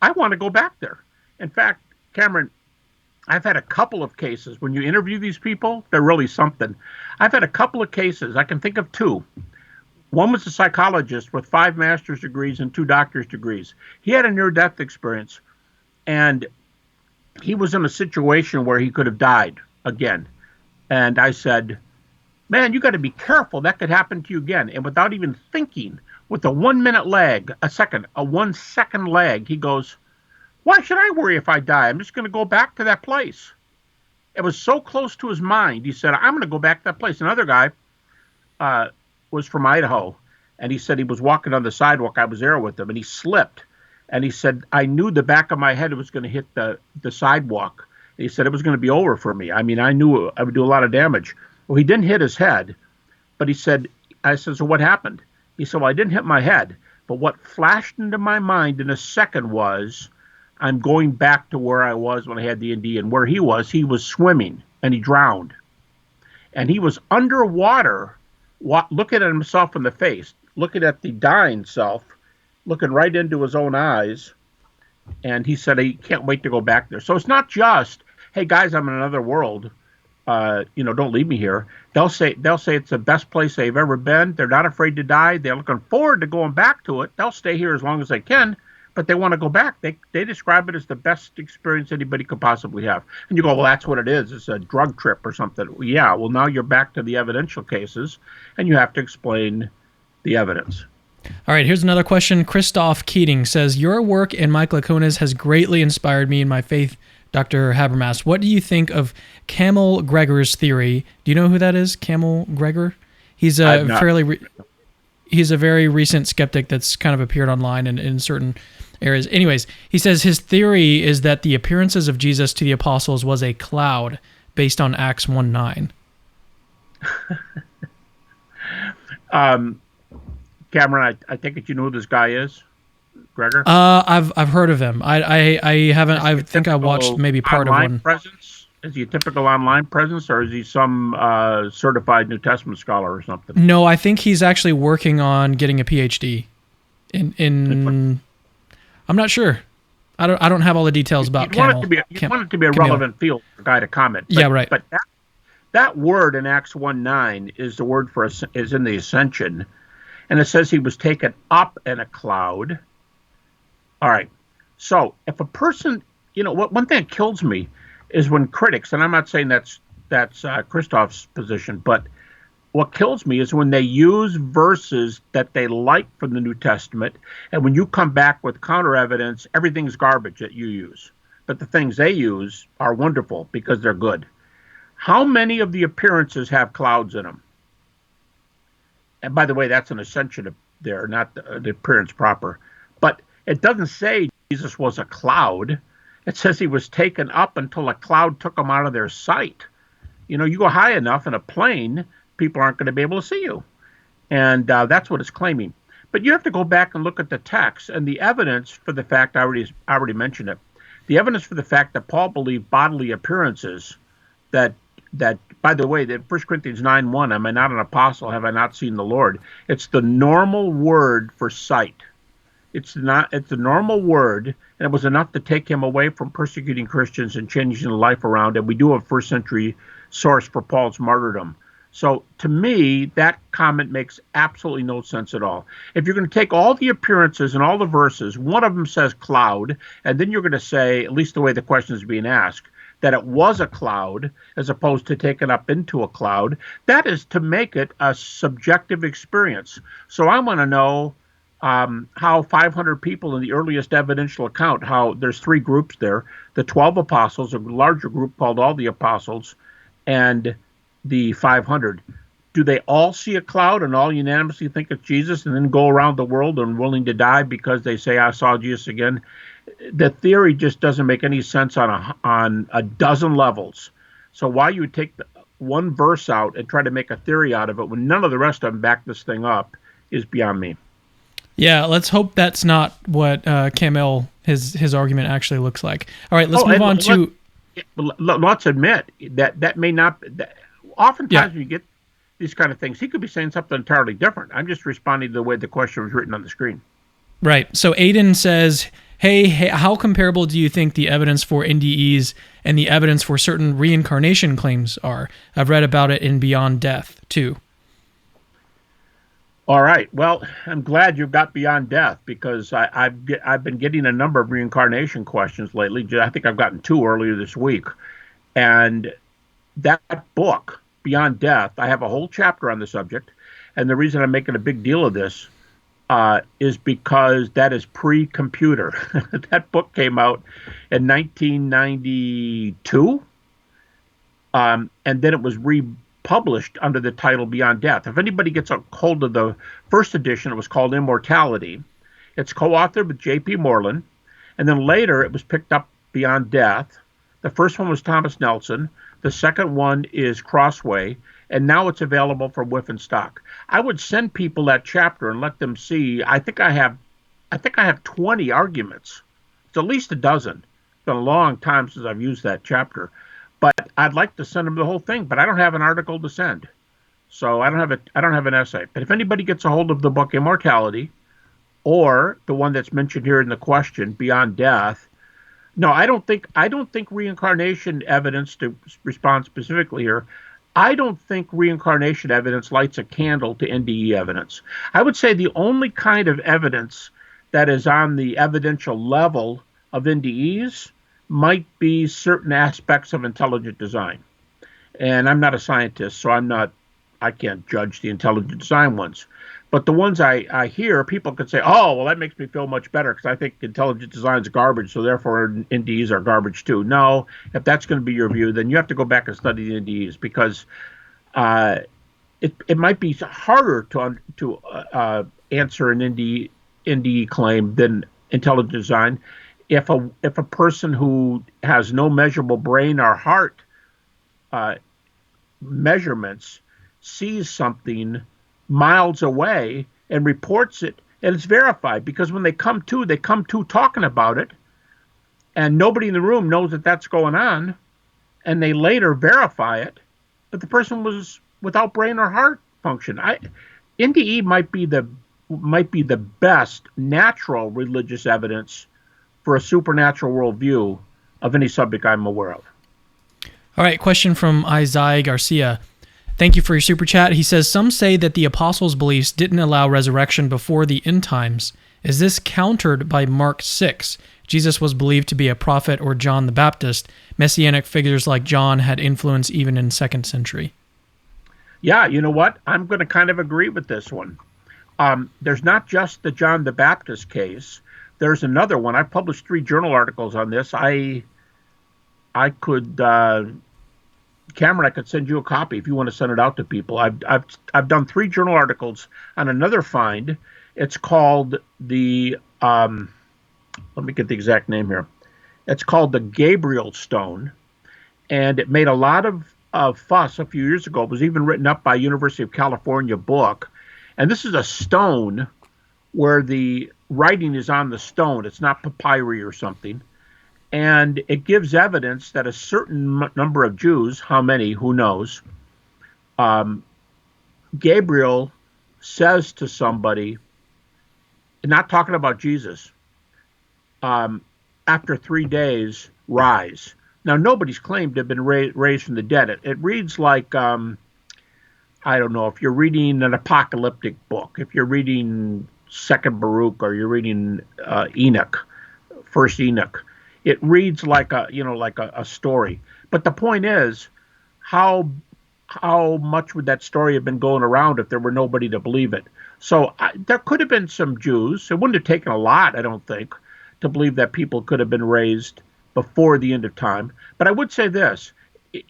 I want to go back there. In fact, Cameron, I've had a couple of cases. When you interview these people, they're really something. I've had a couple of cases. I can think of two. One was a psychologist with 5 master's degrees and 2 doctor's degrees. He had a near-death experience, and he was in a situation where he could have died again. And I said, man, you got to be careful. That could happen to you again. And without even thinking, with a 1 minute lag, a 1 second lag, he goes, Why should I worry if I die? I'm just going to go back to that place. It was so close to his mind. He said, I'm going to go back to that place. Another guy was from Idaho, and he said he was walking on the sidewalk. I was there with him, and he slipped. And he said, I knew the back of my head was going to hit the sidewalk. He said it was going to be over for me. I mean, I knew I would do a lot of damage. Well, he didn't hit his head, but he said, I said, so what happened? He said, well, I didn't hit my head, but what flashed into my mind in a second was, I'm going back to where I was when I had the NDE. And where he was swimming, and he drowned. And he was underwater, looking at himself in the face, looking at the dying self, looking right into his own eyes. And he said he can't wait to go back there. So it's not just, hey, guys, I'm in another world. Don't leave me here. They'll say it's the best place they've ever been. They're not afraid to die. They're looking forward to going back to it. They'll stay here as long as they can, but they want to go back. They describe it as the best experience anybody could possibly have. And you go, well, that's what it is. It's a drug trip or something. Yeah, well, now you're back to the evidential cases, and you have to explain the evidence. All right, here's another question. Christoph Keating says, your work in Mike Lacona's has greatly inspired me in my faith, Dr. Habermas. What do you think of Camel Gregor's theory? Do you know who that is, Camel Gregor? He's a he's a very recent skeptic that's kind of appeared online in certain areas. Anyways, he says his theory is that the appearances of Jesus to the apostles was a cloud based on Acts 1:9. Cameron, I think that you know who this guy is, Gregor. I've heard of him. I haven't. I think I watched maybe part of one. Presence? Is he a typical online presence, or is he some certified New Testament scholar or something? No, I think he's actually working on getting a PhD. In I'm not sure. I don't have all the details about Camel. You want it to be a relevant field for a guy to comment. Yeah, right. But that word in Acts 1:9 is the word for is in the ascension. And it says he was taken up in a cloud. All right. So if a person, one thing that kills me is when critics, and I'm not saying that's Christoph's position, but what kills me is when they use verses that they like from the New Testament, and when you come back with counter evidence, everything's garbage that you use. But the things they use are wonderful because they're good. How many of the appearances have clouds in them? And by the way, that's an ascension there, not the appearance proper. But it doesn't say Jesus was a cloud. It says he was taken up until a cloud took him out of their sight. You go high enough in a plane, people aren't going to be able to see you. And that's what it's claiming. But you have to go back and look at the text and the evidence for the fact, I already mentioned it, the evidence for the fact that Paul believed bodily appearances, that by the way, that 1 Corinthians 9:1, am I not an apostle? Have I not seen the Lord? It's the normal word for sight. It's the normal word, and it was enough to take him away from persecuting Christians and changing the life around. And we do have first century source for Paul's martyrdom. So to me, that comment makes absolutely no sense at all. If you're going to take all the appearances and all the verses, one of them says cloud, and then you're going to say, at least the way the question is being asked, that it was a cloud as opposed to taken up into a cloud, that is to make it a subjective experience. So I want to know how 500 people in the earliest evidential account, how there's three groups there, the 12 apostles, a larger group called all the apostles, and the 500. Do they all see a cloud and all unanimously think it's Jesus and then go around the world and willing to die because they say, I saw Jesus again? The theory just doesn't make any sense on a dozen levels. So why you would take one verse out and try to make a theory out of it when none of the rest of them back this thing up is beyond me. Yeah, let's hope that's not what Camel, his argument actually looks like. All right, let's move on to... Let's admit that may not... Oftentimes when you get these kind of things, he could be saying something entirely different. I'm just responding to the way the question was written on the screen. Right. So Aiden says... Hey, how comparable do you think the evidence for NDEs and the evidence for certain reincarnation claims are? I've read about it in Beyond Death, too. All right. Well, I'm glad you got Beyond Death because I've been getting a number of reincarnation questions lately. I think I've gotten 2 earlier this week. And that book, Beyond Death, I have a whole chapter on the subject. And the reason I'm making a big deal of this is because that is pre-computer. That book came out in 1992, and then it was republished under the title Beyond Death. If anybody gets a hold of the first edition, it was called Immortality. It's co-authored with J.P. Moreland, and then later it was picked up Beyond Death. The first one was Thomas Nelson. The second one is Crossway, and now it's available for Whiff and Stock. I would send people that chapter and let them see. I think I have 20 arguments. It's at least a dozen. It's been a long time since I've used that chapter, but I'd like to send them the whole thing. But I don't have an article to send, so I don't have an essay. But if anybody gets a hold of the book Immortality, or the one that's mentioned here in the question, Beyond Death. No, I don't think reincarnation evidence, to respond specifically here, I don't think reincarnation evidence lights a candle to NDE evidence. I would say the only kind of evidence that is on the evidential level of NDEs might be certain aspects of intelligent design. And I'm not a scientist, so I can't judge the intelligent design ones. But the ones I hear, people could say, oh, well, that makes me feel much better because I think intelligent design is garbage, so therefore NDEs are garbage too. No, if that's going to be your view, then you have to go back and study the NDEs because it might be harder to answer an NDE claim than intelligent design. If a person who has no measurable brain or heart measurements sees something miles away and reports it, and it's verified, because when they come to talking about it, and nobody in the room knows that that's going on, and they later verify it, but the person was without brain or heart function. NDE might be the best natural religious evidence for a supernatural worldview of any subject I'm aware of. All right, question from Isaiah Garcia. Thank you for your super chat. He says, some say that the apostles' beliefs didn't allow resurrection before the end times. Is this countered by Mark 6? Jesus was believed to be a prophet, or John the Baptist. Messianic figures like John had influence even in 2nd century. Yeah, you know what? I'm going to kind of agree with this one. There's not just the John the Baptist case. There's another one. I published 3 journal articles on this. I could... Cameron, I could send you a copy if you want to send it out to people. I've done 3 journal articles on another find. It's called the let me get the exact name here. It's called the Gabriel Stone, and it made a lot of fuss a few years ago. It was even written up by University of California book, and this is a stone where the writing is on the stone. It's not papyri or something. And it gives evidence that a certain number of Jews, how many, who knows, Gabriel says to somebody, not talking about Jesus, after 3 days, rise. Now, nobody's claimed to have been raised from the dead. It reads like, I don't know, if you're reading an apocalyptic book, if you're reading 2nd Baruch, or you're reading Enoch, 1st Enoch. It reads like a story. But the point is, how much would that story have been going around if there were nobody to believe it? So there could have been some Jews. It wouldn't have taken a lot, I don't think, to believe that people could have been raised before the end of time. But I would say this.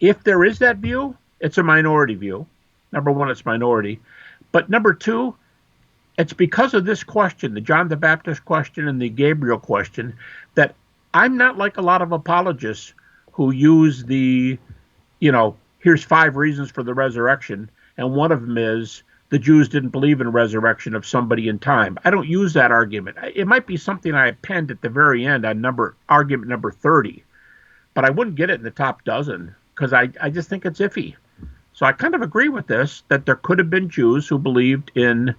If there is that view, it's a minority view. Number one, it's minority. But number two, it's because of this question, the John the Baptist question and the Gabriel question, that I'm not like a lot of apologists who use here's 5 reasons for the resurrection, and one of them is the Jews didn't believe in resurrection of somebody in time. I don't use that argument. It might be something I append at the very end on argument number 30, but I wouldn't get it in the top dozen because I just think it's iffy. So I kind of agree with this, that there could have been Jews who believed in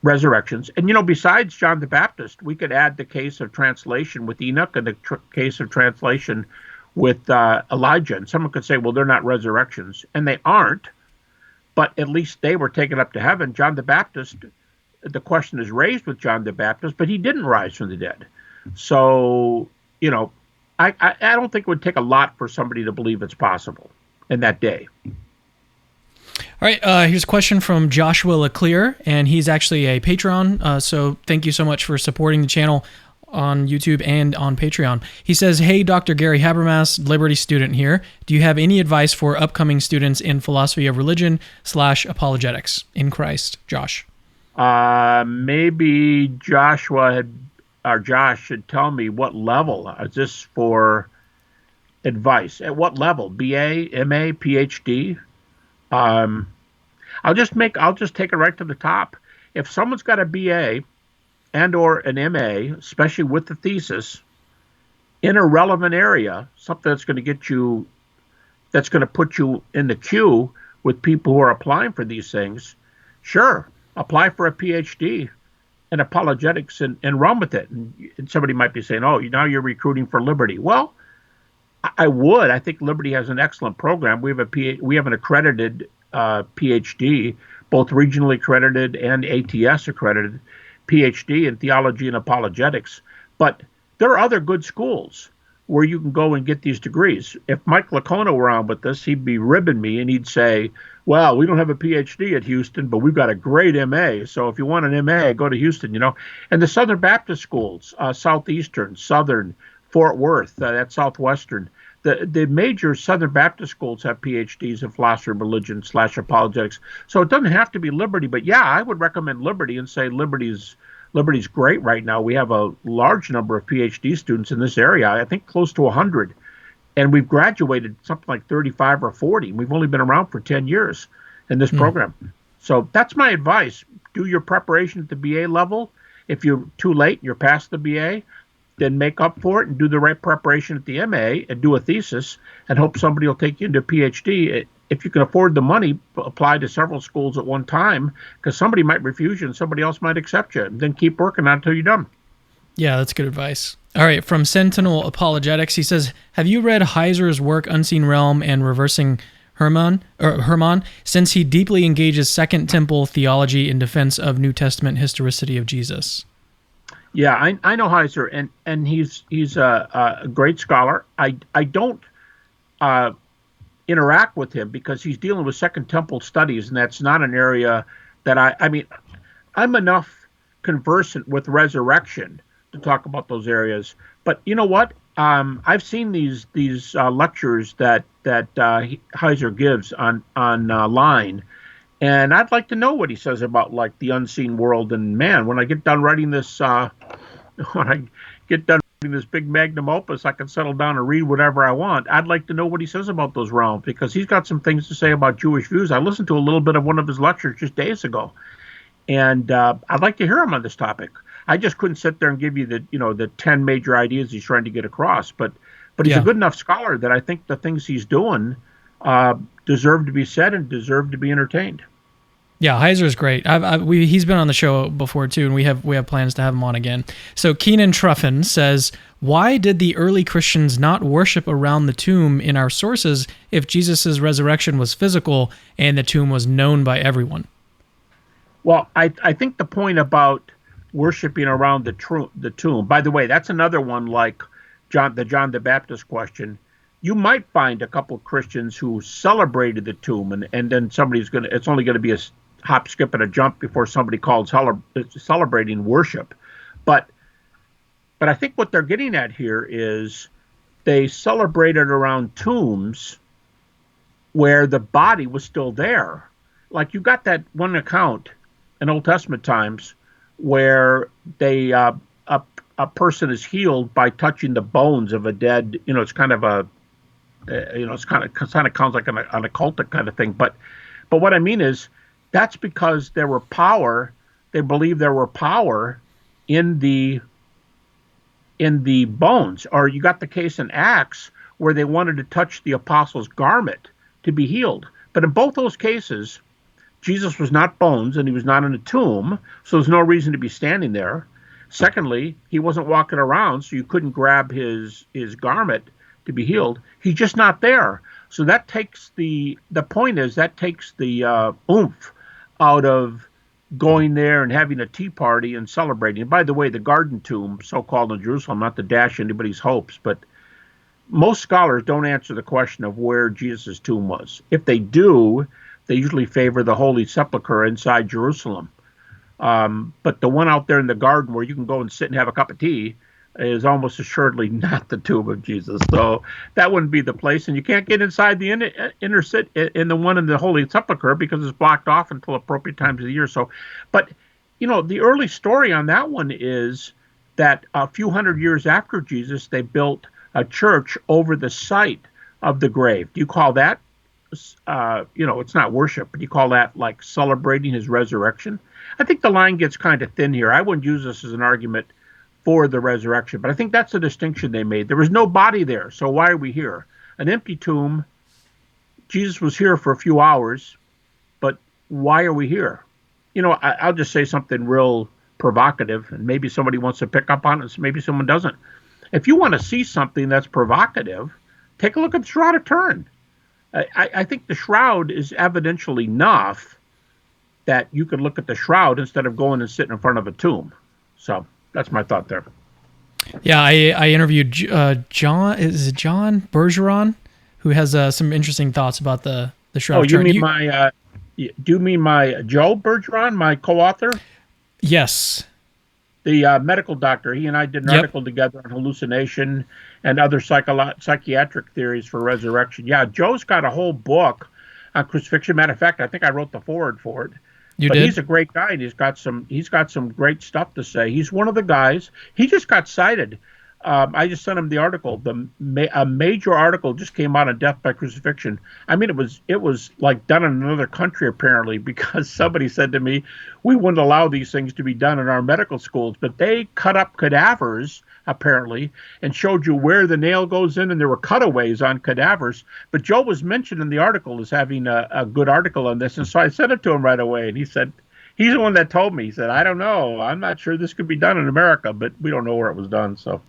resurrections. And, besides John the Baptist, we could add the case of translation with Enoch and the case of translation with Elijah. And someone could say, well, they're not resurrections. And they aren't, but at least they were taken up to heaven. John the Baptist, the question is raised with John the Baptist, but he didn't rise from the dead. So, I don't think it would take a lot for somebody to believe it's possible in that day. All All right, here's a question from Joshua Leclerc, and he's actually a Patreon, so thank you so much for supporting the channel on YouTube and on Patreon. He says, hey, Dr. Gary Habermas, Liberty student here. Do you have any advice for upcoming students in philosophy of religion / apologetics in Christ? Josh. Maybe Josh should tell me what level. Is this for advice? At what level? BA, MA, PhD? I'll just take it right to the top. If someone's got a BA and or an MA, especially with the thesis, in a relevant area, something that's going to put you in the queue with people who are applying for these things, sure, apply for a PhD in apologetics and run with it. And somebody might be saying, oh, now you're recruiting for Liberty. Well, I would. I think Liberty has an excellent program. We have an accredited PhD, both regionally accredited and ATS accredited PhD in theology and apologetics. But there are other good schools where you can go and get these degrees. If Mike Lacona were on with this, he'd be ribbing me and he'd say, well, we don't have a PhD at Houston, but we've got a great MA. So if you want an MA, go to Houston, And the Southern Baptist schools, Southeastern, Southern, Fort Worth, that's Southwestern. The major Southern Baptist schools have PhDs in philosophy of religion / apologetics. So it doesn't have to be Liberty, but yeah, I would recommend Liberty and say Liberty's great right now. We have a large number of PhD students in this area, I think close to 100. And we've graduated something like 35 or 40. We've only been around for 10 years in this program. So that's my advice. Do your preparation at the BA level. If you're too late, you're past the BA, then make up for it and do the right preparation at the MA and do a thesis and hope somebody will take you into a PhD. If you can afford the money, apply to several schools at one time, because somebody might refuse you and somebody else might accept you. And then keep working on it until you're done. Yeah, that's good advice. All right, from Sentinel Apologetics, he says, have you read Heiser's work Unseen Realm and Reversing Hermann, since he deeply engages Second Temple theology in defense of New Testament historicity of Jesus? Yeah, I know Heiser, and he's a great scholar. I don't interact with him because he's dealing with Second Temple studies, and that's not an area that I'm enough conversant with resurrection to talk about those areas. But you know what? I've seen these lectures that Heiser gives on line. And I'd like to know what he says about like the unseen world. And man, when I get done writing this, big magnum opus, I can settle down and read whatever I want. I'd like to know what he says about those realms, because he's got some things to say about Jewish views. I listened to a little bit of one of his lectures just days ago, and I'd like to hear him on this topic. I just couldn't sit there and give you the 10 major ideas he's trying to get across, but he's a good enough scholar that I think the things he's doing deserve to be said and deserve to be entertained. Yeah, Heiser's great. He's been on the show before too, and we have plans to have him on again. So Keenan Truffin says, why did the early Christians not worship around the tomb in our sources if Jesus' resurrection was physical and the tomb was known by everyone? Well, I think the point about worshiping around the tomb, by the way, that's another one like John the Baptist question. You might find a couple of Christians who celebrated the tomb, and then it's only going to be a hop, skip, and a jump before somebody called celebrating worship. But I think what they're getting at here is they celebrated around tombs where the body was still there. Like you got that one account in Old Testament times where a person is healed by touching the bones of a dead. It's kind of it's kind of sounds like an occultic kind of thing. But what I mean is, that's because there were power. They believed there were power in the bones. Or you got the case in Acts where they wanted to touch the apostles' garment to be healed. But in both those cases, Jesus was not bones and he was not in a tomb, so there's no reason to be standing there. Secondly, he wasn't walking around, so you couldn't grab his garment to be healed. He's just not there. So that takes the oomph out of going there and having a tea party and celebrating. And by the way, the garden tomb, so-called in Jerusalem, not to dash anybody's hopes, but most scholars don't answer the question of where Jesus' tomb was. If they do, they usually favor the Holy Sepulchre inside Jerusalem. But the one out there in the garden where you can go and sit and have a cup of tea is almost assuredly not the tomb of Jesus. So that wouldn't be the place. And you can't get inside the in the one in the Holy Sepulchre because it's blocked off until appropriate times of the year. So, but, the early story on that one is that a few hundred years after Jesus, they built a church over the site of the grave. Do you call that, it's not worship, but you call that like celebrating his resurrection? I think the line gets kind of thin here. I wouldn't use this as an argument for the resurrection, but I think that's the distinction they made. There was no body there, so why are we here? An empty tomb. Jesus was here for a few hours, but why are we here? I'll just say something real provocative, and maybe somebody wants to pick up on it, maybe someone doesn't. If you want to see something that's provocative, take a look at the Shroud of Turin. I think the shroud is evidential enough that you could look at the shroud instead of going and sitting in front of a tomb. So that's my thought there. Yeah, I interviewed John Bergeron, who has some interesting thoughts about the Shroud of Turin. Do you mean my Joe Bergeron, my co-author? Yes. The medical doctor. He and I did an article together on hallucination and other psychiatric theories for resurrection. Yeah, Joe's got a whole book on crucifixion. Matter of fact, I think I wrote the foreword for it. But he's a great guy, and he's got some great stuff to say. He's one of the guys. He just got cited. I just sent him the article. A major article just came out on death by crucifixion. I mean, it was like done in another country apparently, because somebody said to me, we wouldn't allow these things to be done in our medical schools, but they cut up cadavers apparently and showed you where the nail goes in, and there were cutaways on cadavers. But Joe was mentioned in the article as having a good article on this, and so I sent it to him right away, and he said, he's the one that told me. He said, I don't know. I'm not sure this could be done in America, but we don't know where it was done. So,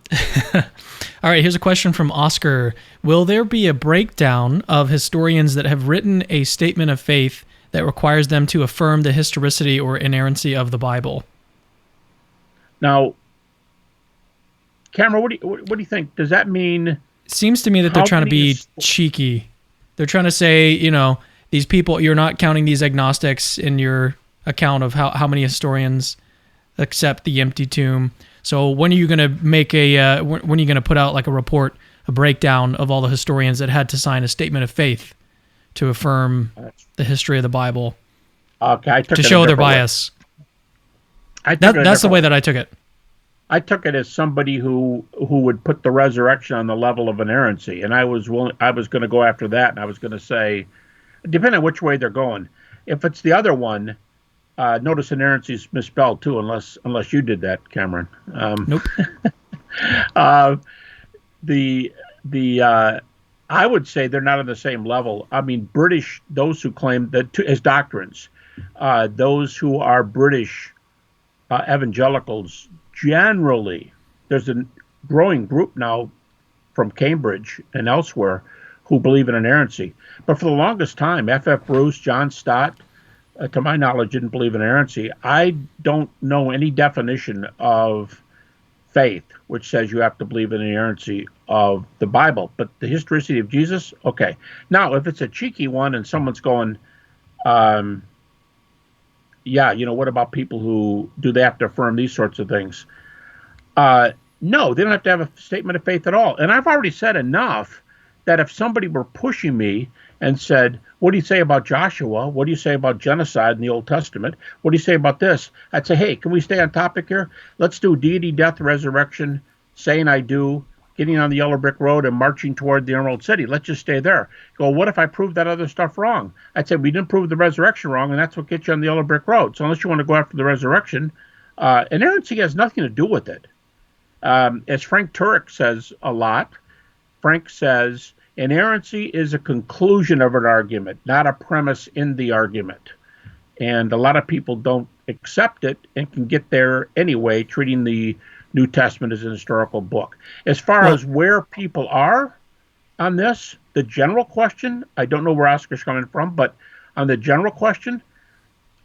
all right, here's a question from Oscar. Will there be a breakdown of historians that have written a statement of faith that requires them to affirm the historicity or inerrancy of the Bible? Now, Cameron, what do you think? Does that mean? It seems to me that they're trying to be cheeky. They're trying to say, these people, you're not counting these agnostics in your account of how many historians accept the empty tomb. So when are you going to make when are you going to put out like a report, a breakdown of all the historians that had to sign a statement of faith to affirm the history of the Bible? Okay, to show their bias. That's the way that I took it. I took it as somebody who would put the resurrection on the level of inerrancy, and I was going to go after that, and I was going to say, depending on which way they're going. If it's the other one, notice inerrancy is misspelled too, unless you did that, Cameron. Nope. I would say they're not on the same level. I mean, British, those who claim that as doctrines, those who are British evangelicals, generally, there's a growing group now from Cambridge and elsewhere who believe in inerrancy. But for the longest time, F.F. Bruce, John Stott, to my knowledge, didn't believe in inerrancy. I don't know any definition of faith which says you have to believe in the inerrancy of the Bible. But the historicity of Jesus, okay. Now, if it's a cheeky one and someone's going, what about people who, do they have to affirm these sorts of things? No, they don't have to have a statement of faith at all. And I've already said enough that if somebody were pushing me and said, what do you say about Joshua? What do you say about genocide in the Old Testament? What do you say about this? I'd say, hey, can we stay on topic here? Let's do deity, death, resurrection, saying I do, getting on the yellow brick road and marching toward the Emerald City. Let's just stay there. Go, what if I prove that other stuff wrong? I'd say we didn't prove the resurrection wrong, and that's what gets you on the yellow brick road. So unless you want to go after the resurrection, inerrancy has nothing to do with it. As Frank Turek says a lot, Frank says, inerrancy is a conclusion of an argument, not a premise in the argument. And a lot of people don't accept it and can get there anyway, treating the New Testament as an historical book. As far as where people are on this, the general question, I don't know where Oscar's coming from, but on the general question,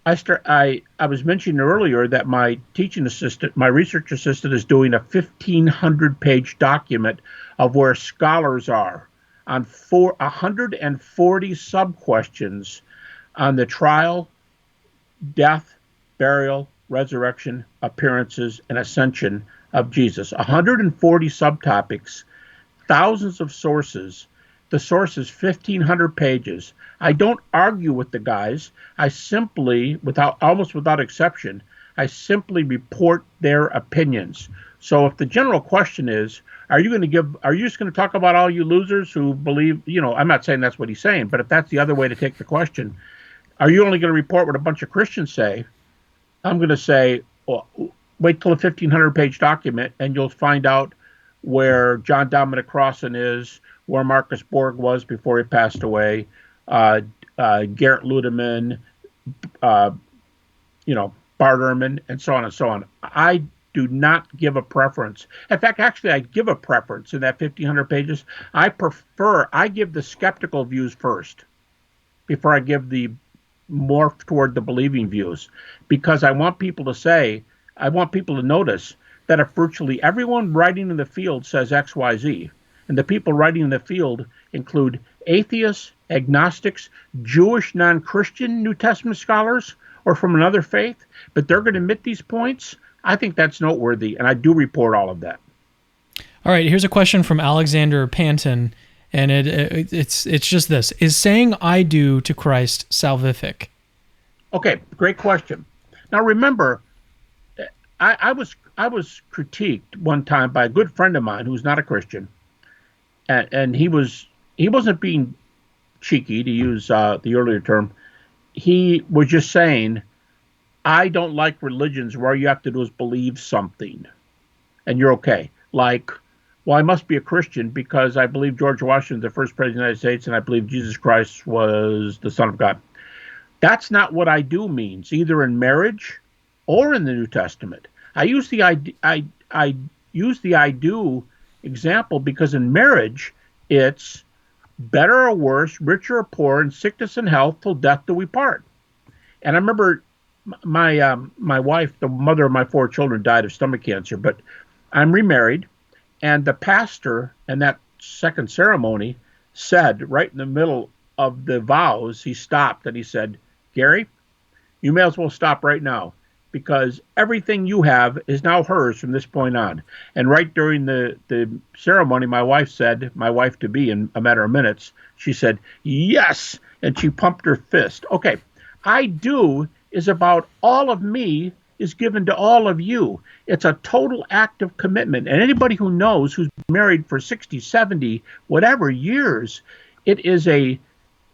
I was mentioning earlier that my teaching assistant, my research assistant, is doing a 1,500-page document of where scholars are on 140 sub-questions on the trial, death, burial, resurrection, appearances, and ascension of Jesus. 140 subtopics, thousands of sources. The source is 1,500 pages. I don't argue with the guys. I simply, almost without exception, I simply report their opinions. So if the general question is, are you just going to talk about all you losers who believe, I'm not saying that's what he's saying, but if that's the other way to take the question, are you only going to report what a bunch of Christians say? I'm going to say, well, wait till a 1,500-page document, and you'll find out where John Dominic Crossan is, where Marcus Borg was before he passed away, Garrett Ludeman, Bart Ehrman, and so on and so on. I do not give a preference. In fact, actually, I give a preference in that 1,500 pages. I give the skeptical views first before I give the more toward the believing views, because I want people to notice that if virtually everyone writing in the field says X, Y, Z, and the people writing in the field include atheists, agnostics, Jewish non-Christian New Testament scholars, or from another faith, but they're going to admit these points, I think that's noteworthy, and I do report all of that. All right, here's a question from Alexander Panton, and it's just this: is saying "I do" to Christ salvific? Okay, great question. Now remember, I was critiqued one time by a good friend of mine who's not a Christian, and he wasn't being cheeky, to use the earlier term. He was just saying, I don't like religions where all you have to do is believe something, and you're okay. Like, well, I must be a Christian because I believe George Washington, the first president of the United States, and I believe Jesus Christ was the Son of God. That's not what I do means, either in marriage or in the New Testament. I use the I do example because in marriage, it's better or worse, richer or poor, in sickness and health, till death do we part. And I remember my wife, the mother of my 4 children, died of stomach cancer, but I'm remarried, and the pastor in that second ceremony said, right in the middle of the vows, he stopped and he said, Gary, you may as well stop right now, because everything you have is now hers from this point on. And right during the ceremony, my wife-to-be, in a matter of minutes, she said, yes, and she pumped her fist. Okay, I do is about all of me is given to all of you. It's a total act of commitment. And anybody who knows, who's married for 60, 70, whatever years, it is a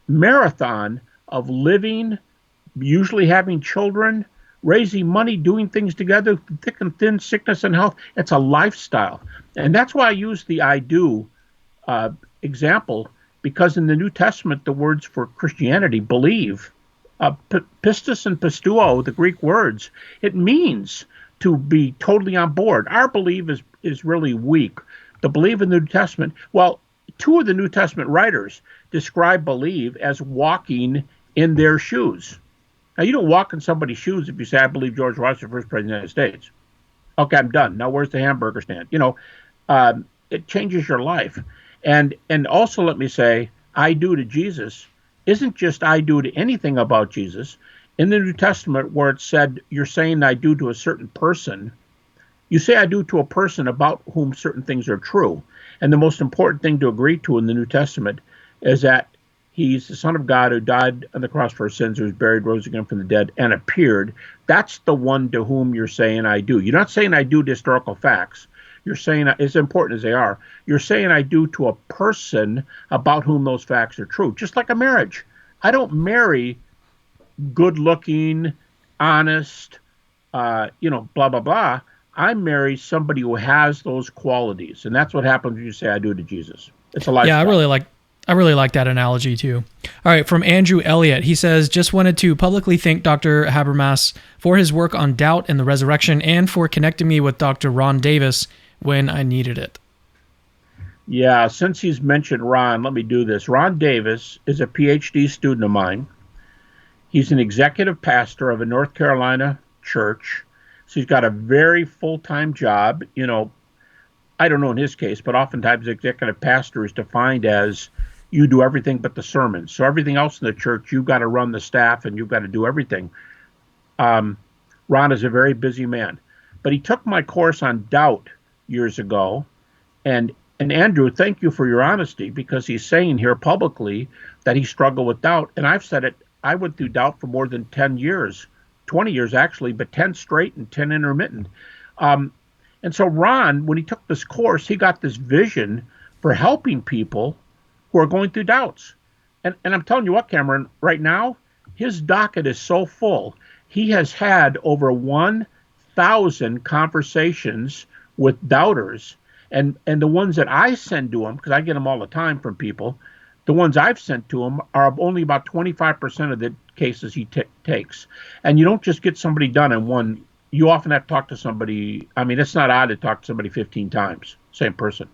marathon of living, usually having children, raising money, doing things together, thick and thin, sickness and health. It's a lifestyle. And that's why I use the I do example, because in the New Testament, the words for Christianity, believe, pistis and pistuo, the Greek words, it means to be totally on board. Our belief is really weak. The belief in the New Testament, well, 2 of the New Testament writers describe believe as walking in their shoes. Now, you don't walk in somebody's shoes if you say, I believe George Washington, first president of the United States. Okay, I'm done. Now, where's the hamburger stand? It changes your life. And also, let me say, I do to Jesus isn't just I do to anything about Jesus. In the New Testament, where it said you're saying I do to a certain person, you say I do to a person about whom certain things are true. And the most important thing to agree to in the New Testament is that he's the Son of God who died on the cross for our sins, who was buried, rose again from the dead, and appeared. That's the one to whom you're saying I do. You're not saying I do to historical facts. You're saying, as important as they are, you're saying I do to a person about whom those facts are true. Just like a marriage. I don't marry good-looking, honest, blah, blah, blah. I marry somebody who has those qualities. And that's what happens when you say I do to Jesus. It's a lifestyle. Yeah, I really like that analogy too. All right, from Andrew Elliott, he says, just wanted to publicly thank Dr. Habermas for his work on doubt and the resurrection, and for connecting me with Dr. Ron Davis when I needed it. Yeah, since he's mentioned Ron, let me do this. Ron Davis is a PhD student of mine. He's an executive pastor of a North Carolina church. So he's got a very full-time job. I don't know in his case, but oftentimes executive pastor is defined as you do everything but the sermons. So everything else in the church, you've got to run the staff and you've got to do everything. Ron is a very busy man, but he took my course on doubt years ago. And Andrew, thank you for your honesty, because he's saying here publicly that he struggled with doubt. And I've said it, I went through doubt for more than 10 years, 20 years actually, but 10 straight and 10 intermittent. And so Ron, when he took this course, he got this vision for helping people who are going through doubts. And I'm telling you what, Cameron, right now, his docket is so full. He has had over 1,000 conversations with doubters. And the ones that I send to him, because I get them all the time from people, the ones I've sent to him are only about 25% of the cases he takes. And you don't just get somebody done in one. You often have to talk to somebody. I mean, it's not odd to talk to somebody 15 times, same person.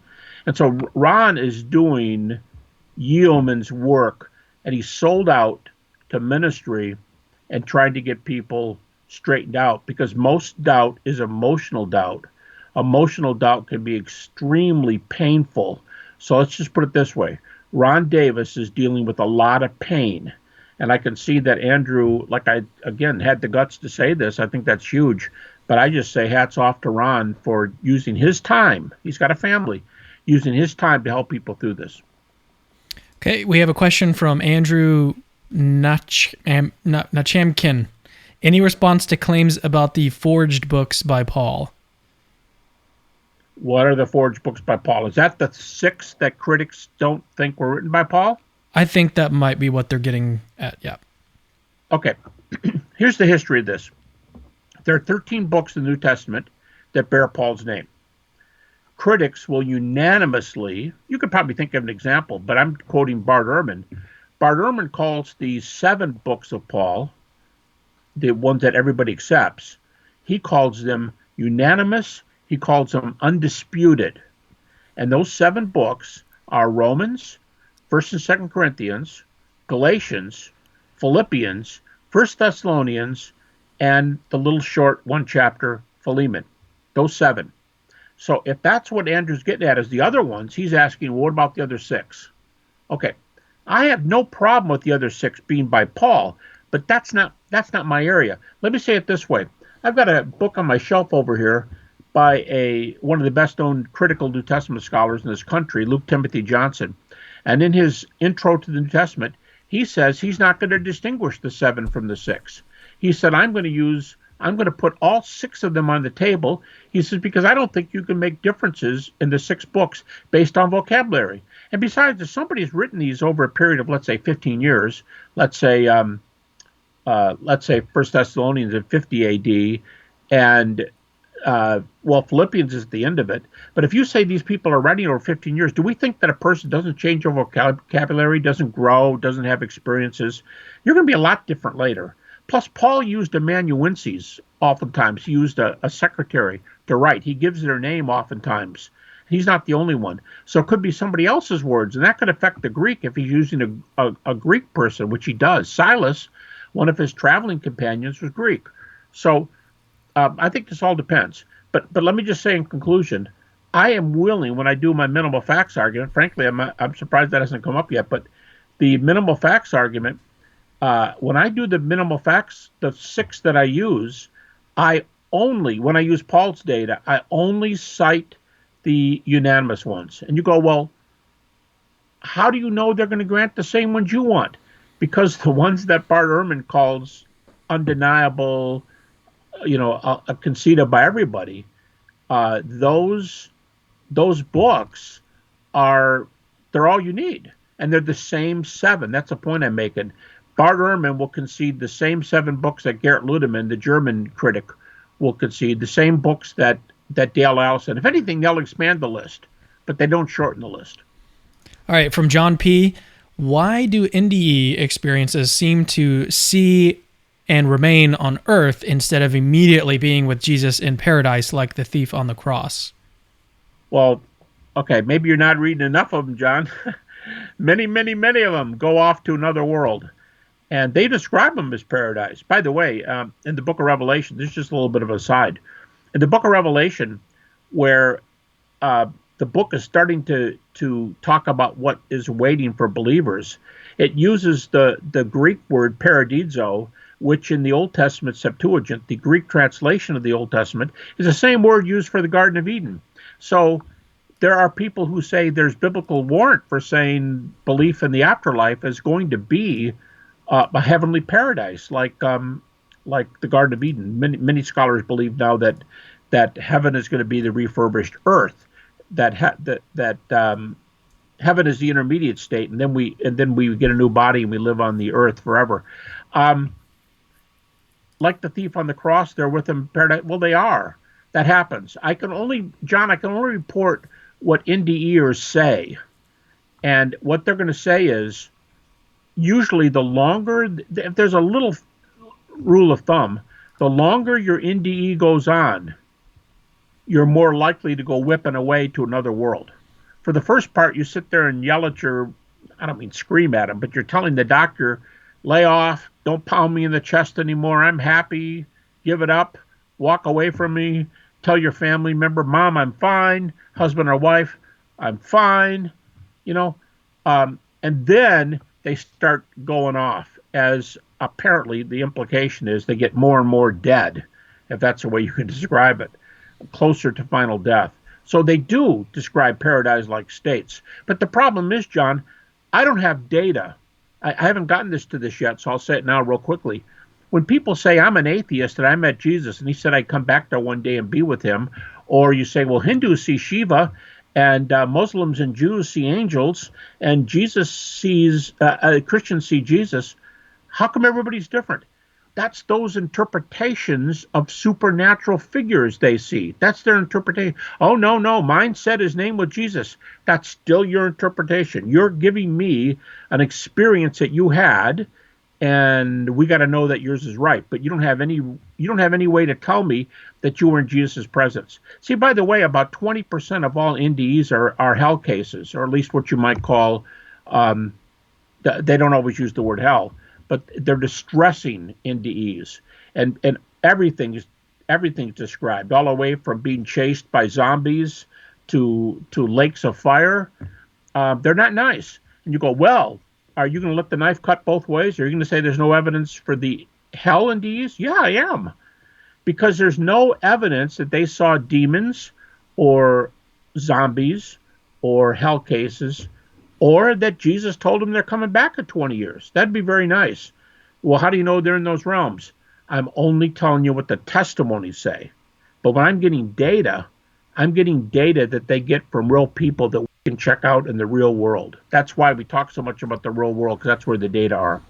And so Ron is doing yeoman's work, and he's sold out to ministry and trying to get people straightened out, because most doubt is emotional doubt. Emotional doubt can be extremely painful. So let's just put it this way. Ron Davis is dealing with a lot of pain. And I can see that Andrew, like I, again, had the guts to say this. I think that's huge. But I just say hats off to Ron for using his time. He's got a family, using his time to help people through this. Okay, we have a question from Andrew Nachamkin. Any response to claims about the forged books by Paul? What are the forged books by Paul? Is that the 6 that critics don't think were written by Paul? I think that might be what they're getting at, yeah. Okay, here's the history of this. There are 13 books in the New Testament that bear Paul's name. Critics will unanimously, you could probably think of an example, but I'm quoting Bart Ehrman. Bart Ehrman calls these 7 books of Paul, the ones that everybody accepts, he calls them unanimous. He calls them undisputed. And those 7 books are Romans, 1st and 2nd Corinthians, Galatians, Philippians, 1st Thessalonians, and the little short 1 chapter Philemon. Those 7. So if that's what Andrew's getting at is the other ones, he's asking, well, what about the other 6? Okay, I have no problem with the other 6 being by Paul, but that's not my area. Let me say it this way. I've got a book on my shelf over here by one of the best-known critical New Testament scholars in this country, Luke Timothy Johnson. And in his intro to the New Testament, he says he's not going to distinguish the 7 from the 6. He said, I'm going to put all 6 of them on the table. He says, because I don't think you can make differences in the 6 books based on vocabulary. And besides, if somebody's written these over a period of, let's say, 15 years, let's say 1 Thessalonians in 50 AD, and Philippians is at the end of it. But if you say these people are writing over 15 years, do we think that a person doesn't change their vocabulary, doesn't grow, doesn't have experiences? You're going to be a lot different later. Plus, Paul used amanuenses oftentimes. He used a secretary to write. He gives their name oftentimes. He's not the only one. So it could be somebody else's words, and that could affect the Greek if he's using a Greek person, which he does. Silas, one of his traveling companions, was Greek. So I think this all depends. But let me just say in conclusion, I am willing, when I do my minimal facts argument, frankly, I'm surprised that hasn't come up yet, but the minimal facts argument, when I do the minimal facts, the 6 that I use, when I use Paul's data, I only cite the unanimous ones. And you go, well, how do you know they're going to grant the same ones you want? Because the ones that Bart Ehrman calls undeniable, conceded by everybody, those books they're all you need, and they're the same 7. That's the point I'm making. Bart Ehrman will concede the same 7 books that Gerrit Ludemann, the German critic, will concede, the same books that Dale Allison. If anything, they'll expand the list, but they don't shorten the list. All right, from John P. Why do NDE experiences seem to see and remain on earth instead of immediately being with Jesus in paradise like the thief on the cross? Well, okay, maybe you're not reading enough of them, John. Many, many, many of them go off to another world, and they describe them as paradise. By the way, in the book of Revelation, this is just a little bit of a side. In the book of Revelation, where the book is starting to talk about what is waiting for believers. It uses the Greek word paradizo, which in the Old Testament Septuagint, the Greek translation of the Old Testament, is the same word used for the Garden of Eden. So there are people who say there's biblical warrant for saying belief in the afterlife is going to be a heavenly paradise, like the Garden of Eden. Many scholars believe now that heaven is going to be the refurbished earth, that heaven is the intermediate state, and then we get a new body and we live on the earth forever. Like the thief on the cross, they're with him paradise. Well, they are. That happens. I can only report what NDEers say, and what they're going to say is usually the longer, if there's a little rule of thumb, the longer your NDE goes on, you're more likely to go whipping away to another world. For the first part, you sit there and yell at I don't mean scream at him, but you're telling the doctor, lay off, don't pound me in the chest anymore, I'm happy, give it up, walk away from me, tell your family member, Mom, I'm fine, husband or wife, I'm fine, and then they start going off, as apparently the implication is they get more and more dead, if that's the way you can describe it, closer to final death. So they do describe paradise-like states. But the problem is, John, I don't have data. I haven't gotten to this yet, so I'll say it now real quickly. When people say, I'm an atheist and I met Jesus and he said I'd come back there one day and be with him, or you say, well, Hindus see Shiva and Muslims and Jews see angels and Christians see Jesus, how come everybody's different? That's those interpretations of supernatural figures they see. That's their interpretation. Oh, no, mine said his name was Jesus. That's still your interpretation. You're giving me an experience that you had, and we got to know that yours is right. But you don't have any way to tell me that you were in Jesus' presence. See, by the way, about 20% of all NDEs are hell cases, or at least what you might call, they don't always use the word hell, but they're distressing NDEs, and everything's described, all the way from being chased by zombies to lakes of fire. They're not nice. And you go, well, are you going to let the knife cut both ways? Are you going to say there's no evidence for the hell NDEs? Yeah, I am, because there's no evidence that they saw demons or zombies or hell cases, or that Jesus told them they're coming back in 20 years. That'd be very nice. Well, how do you know they're in those realms? I'm only telling you what the testimonies say. But when I'm getting data that they get from real people that we can check out in the real world. That's why we talk so much about the real world, because that's where the data are.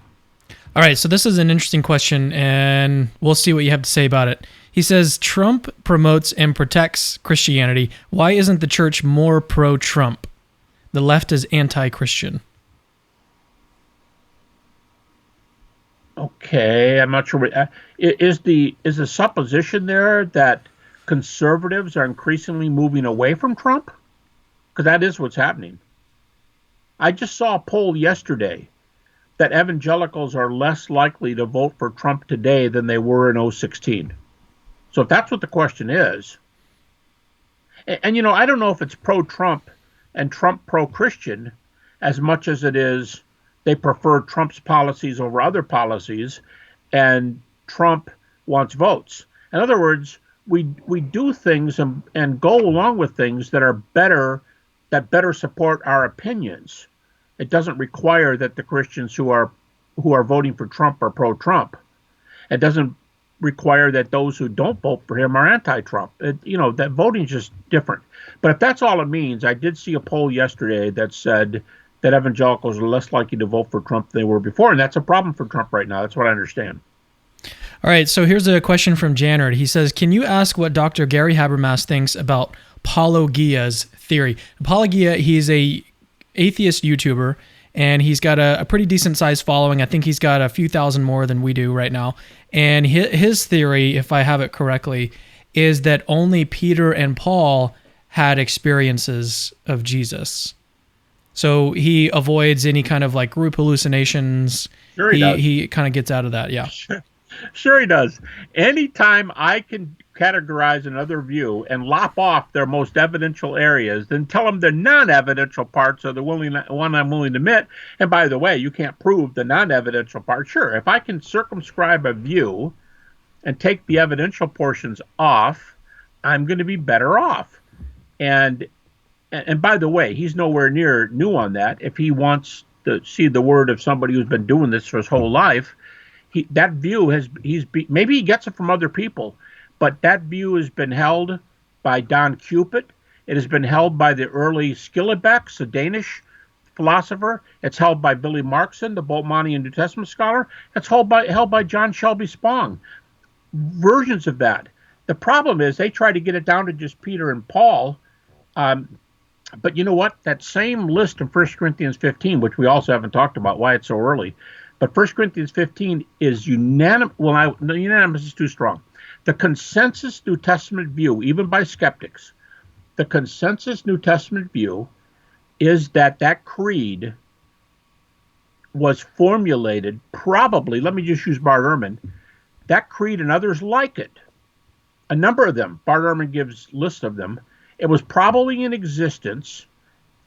All right, so this is an interesting question, and we'll see what you have to say about it. He says, Trump promotes and protects Christianity. Why isn't the church more pro-Trump? The left is anti-Christian. Okay, I'm not sure. Is the supposition there that conservatives are increasingly moving away from Trump? Because that is what's happening. I just saw a poll yesterday that evangelicals are less likely to vote for Trump today than they were in 2016. So if that's what the question is, and I don't know if it's pro-Trump and Trump pro-Christian as much as it is they prefer Trump's policies over other policies, and Trump wants votes. In other words, we do things and go along with things that better support our opinions. It doesn't require that the Christians who are voting for Trump are pro-Trump. It doesn't require that those who don't vote for him are anti-Trump. That voting is just different. But if that's all it means, I did see a poll yesterday that said that evangelicals are less likely to vote for Trump than they were before, and that's a problem for Trump right now. That's what I understand. All right, so here's a question from Janard. He says, can you ask what Dr. Gary Habermas thinks about Paulogia's theory? Paulogia, he's a atheist YouTuber, and he's got a pretty decent-sized following. I think he's got a few thousand more than we do right now. And his theory, if I have it correctly, is that only Peter and Paul had experiences of Jesus. So he avoids any kind of like group hallucinations. Sure he does. He kind of gets out of that, yeah. Sure he does. Anytime I can categorize another view and lop off their most evidential areas, then tell them the non-evidential parts are the one I'm willing to admit. And by the way, you can't prove the non-evidential part. Sure, if I can circumscribe a view and take the evidential portions off, I'm going to be better off. And by the way, he's nowhere near new on that. If he wants to see the word of somebody who's been doing this for his whole life, that view maybe he gets it from other people, but that view has been held by Don Cupid. It has been held by the early Skillebecks, a Danish philosopher. It's held by Billy Markson, the Boltzmannian New Testament scholar. It's held by John Shelby Spong. Versions of that. The problem is they try to get it down to just Peter and Paul. But you know what? That same list in 1 Corinthians 15, which we also haven't talked about, why it's so early, but 1 Corinthians 15 is unanimous. Well, unanimous is too strong. The consensus New Testament view, even by skeptics, the consensus New Testament view is that creed was formulated probably, let me just use Bart Ehrman, that creed and others like it, a number of them, Bart Ehrman gives lists of them, it was probably in existence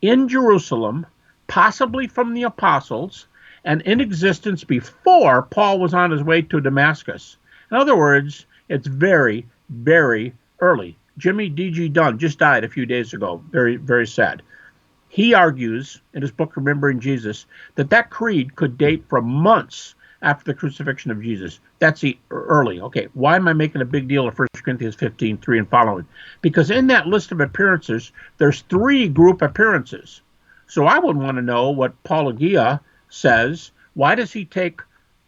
in Jerusalem, possibly from the apostles, and in existence before Paul was on his way to Damascus. In other words, it's very, very early. Jimmy D.G. Dunn just died a few days ago. Very, very sad. He argues in his book, Remembering Jesus, that creed could date from months after the crucifixion of Jesus. That's the early. Okay, why am I making a big deal of 1 Corinthians 15, 3 and following? Because in that list of appearances, there's 3 group appearances. So I would want to know what Paul Agia says. Why does he take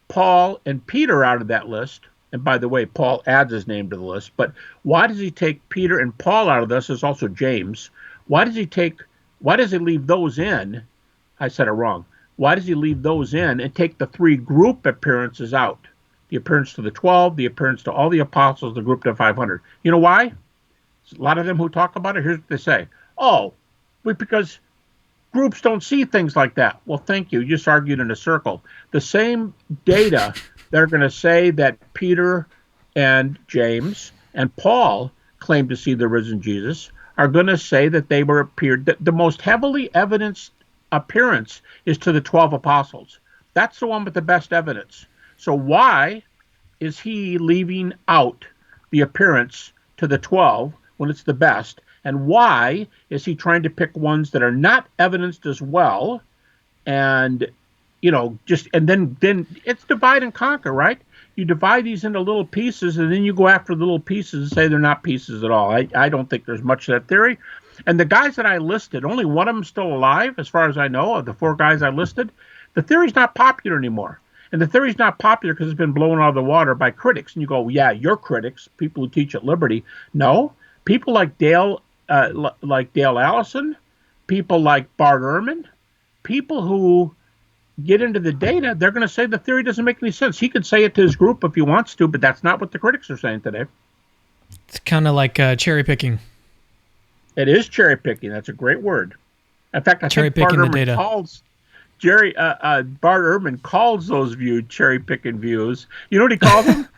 Paul and Peter out of that list? And by the way, Paul adds his name to the list. But why does he take Peter and Paul out of this? There's also James. Why does he leave those in? I said it wrong. Why does he leave those in and take the 3 group appearances out? The appearance to the 12, the appearance to all the apostles, the group to 500. You know why? A lot of them who talk about it, here's what they say. Oh, because groups don't see things like that. Well, thank you. You just argued in a circle. The same data, they're going to say that Peter and James and Paul claimed to see the risen Jesus, are going to say that they were appeared. The most heavily evidenced appearance is to the 12 apostles. That's the one with the best evidence. So why is he leaving out the appearance to the 12 when it's the best? And why is he trying to pick ones that are not evidenced as well? And, and then it's divide and conquer, right? You divide these into little pieces, and then you go after the little pieces and say they're not pieces at all. I don't think there's much of that theory. And the guys that I listed, only one of them still alive, as far as I know, of the 4 guys I listed. The theory's not popular anymore. And the theory's not popular because it's been blown out of the water by critics. And you go, yeah, you're critics, people who teach at Liberty. No, people like Dale Allison, people like Bart Ehrman, people who get into the data, they're going to say the theory doesn't make any sense. He could say it to his group if he wants to, but that's not what the critics are saying today. It's kind of like cherry picking. It is cherry picking. That's a great word. In fact, I think Bart Ehrman calls those views cherry picking views. You know what he calls them?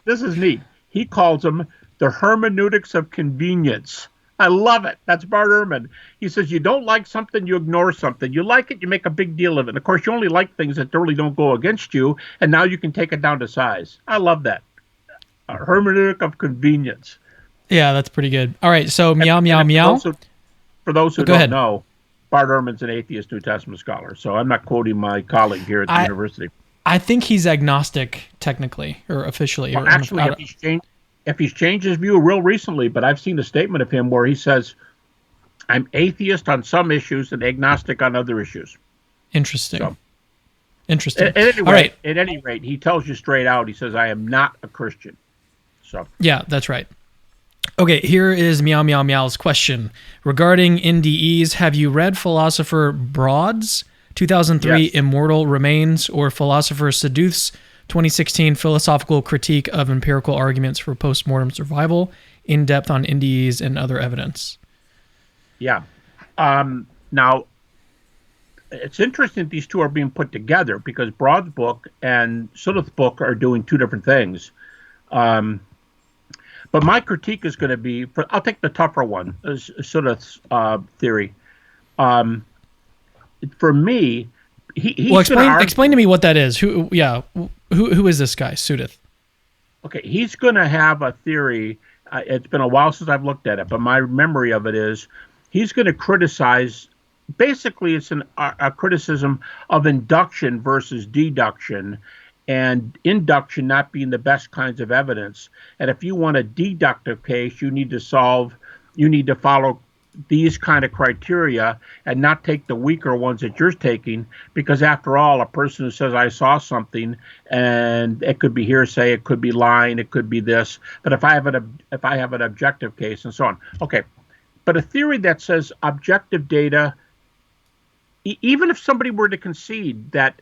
This is neat. He calls them the hermeneutics of convenience. I love it. That's Bart Ehrman. He says you don't like something, you ignore something. You like it, you make a big deal of it. And of course, you only like things that really don't go against you, and now you can take it down to size. I love that. A hermeneutic of convenience. Yeah, that's pretty good. All right, so meow. For those who don't know, Bart Ehrman's an atheist New Testament scholar, so I'm not quoting my colleague here at the university. I think he's agnostic, technically, or officially. Well, actually, if he's changed his view real recently, but I've seen a statement of him where he says, I'm atheist on some issues and agnostic on other issues. Interesting. So, Interesting. At any rate, he tells you straight out, he says, I am not a Christian. So yeah, that's right. Okay, here is Meow's question. Regarding NDEs, have you read philosopher Broad's 2003 Immortal Remains or philosopher Saduth's 2016 Philosophical Critique of Empirical Arguments for Postmortem Survival, in depth on NDEs and other evidence? Yeah. Now, it's interesting that these two are being put together because Broad's book and Saduth's book are doing 2 different things. But my critique is going to be, I'll take the tougher one, sort of theory. Um, for me, Well, he's going to argue. explain to me what that is. Who is this guy, Sudith? Okay, he's going to have a theory. It's been a while since I've looked at it, but my memory of it is he's going to criticize. Basically, it's a criticism of induction versus deduction, and induction not being the best kinds of evidence. And if you want a deductive case, you need to follow these kind of criteria and not take the weaker ones that you're taking, because after all, a person who says I saw something, and it could be hearsay, it could be lying, it could be this, but if I have an objective case and so on. Okay, but a theory that says objective data, even if somebody were to concede that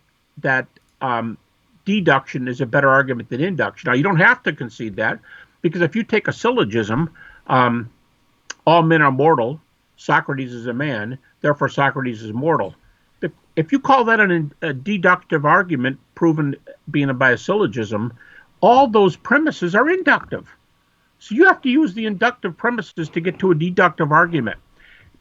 deduction is a better argument than induction. Now, you don't have to concede that, because if you take a syllogism, all men are mortal, Socrates is a man, therefore Socrates is mortal. If you call that a deductive argument proven being by a syllogism, all those premises are inductive. So you have to use the inductive premises to get to a deductive argument.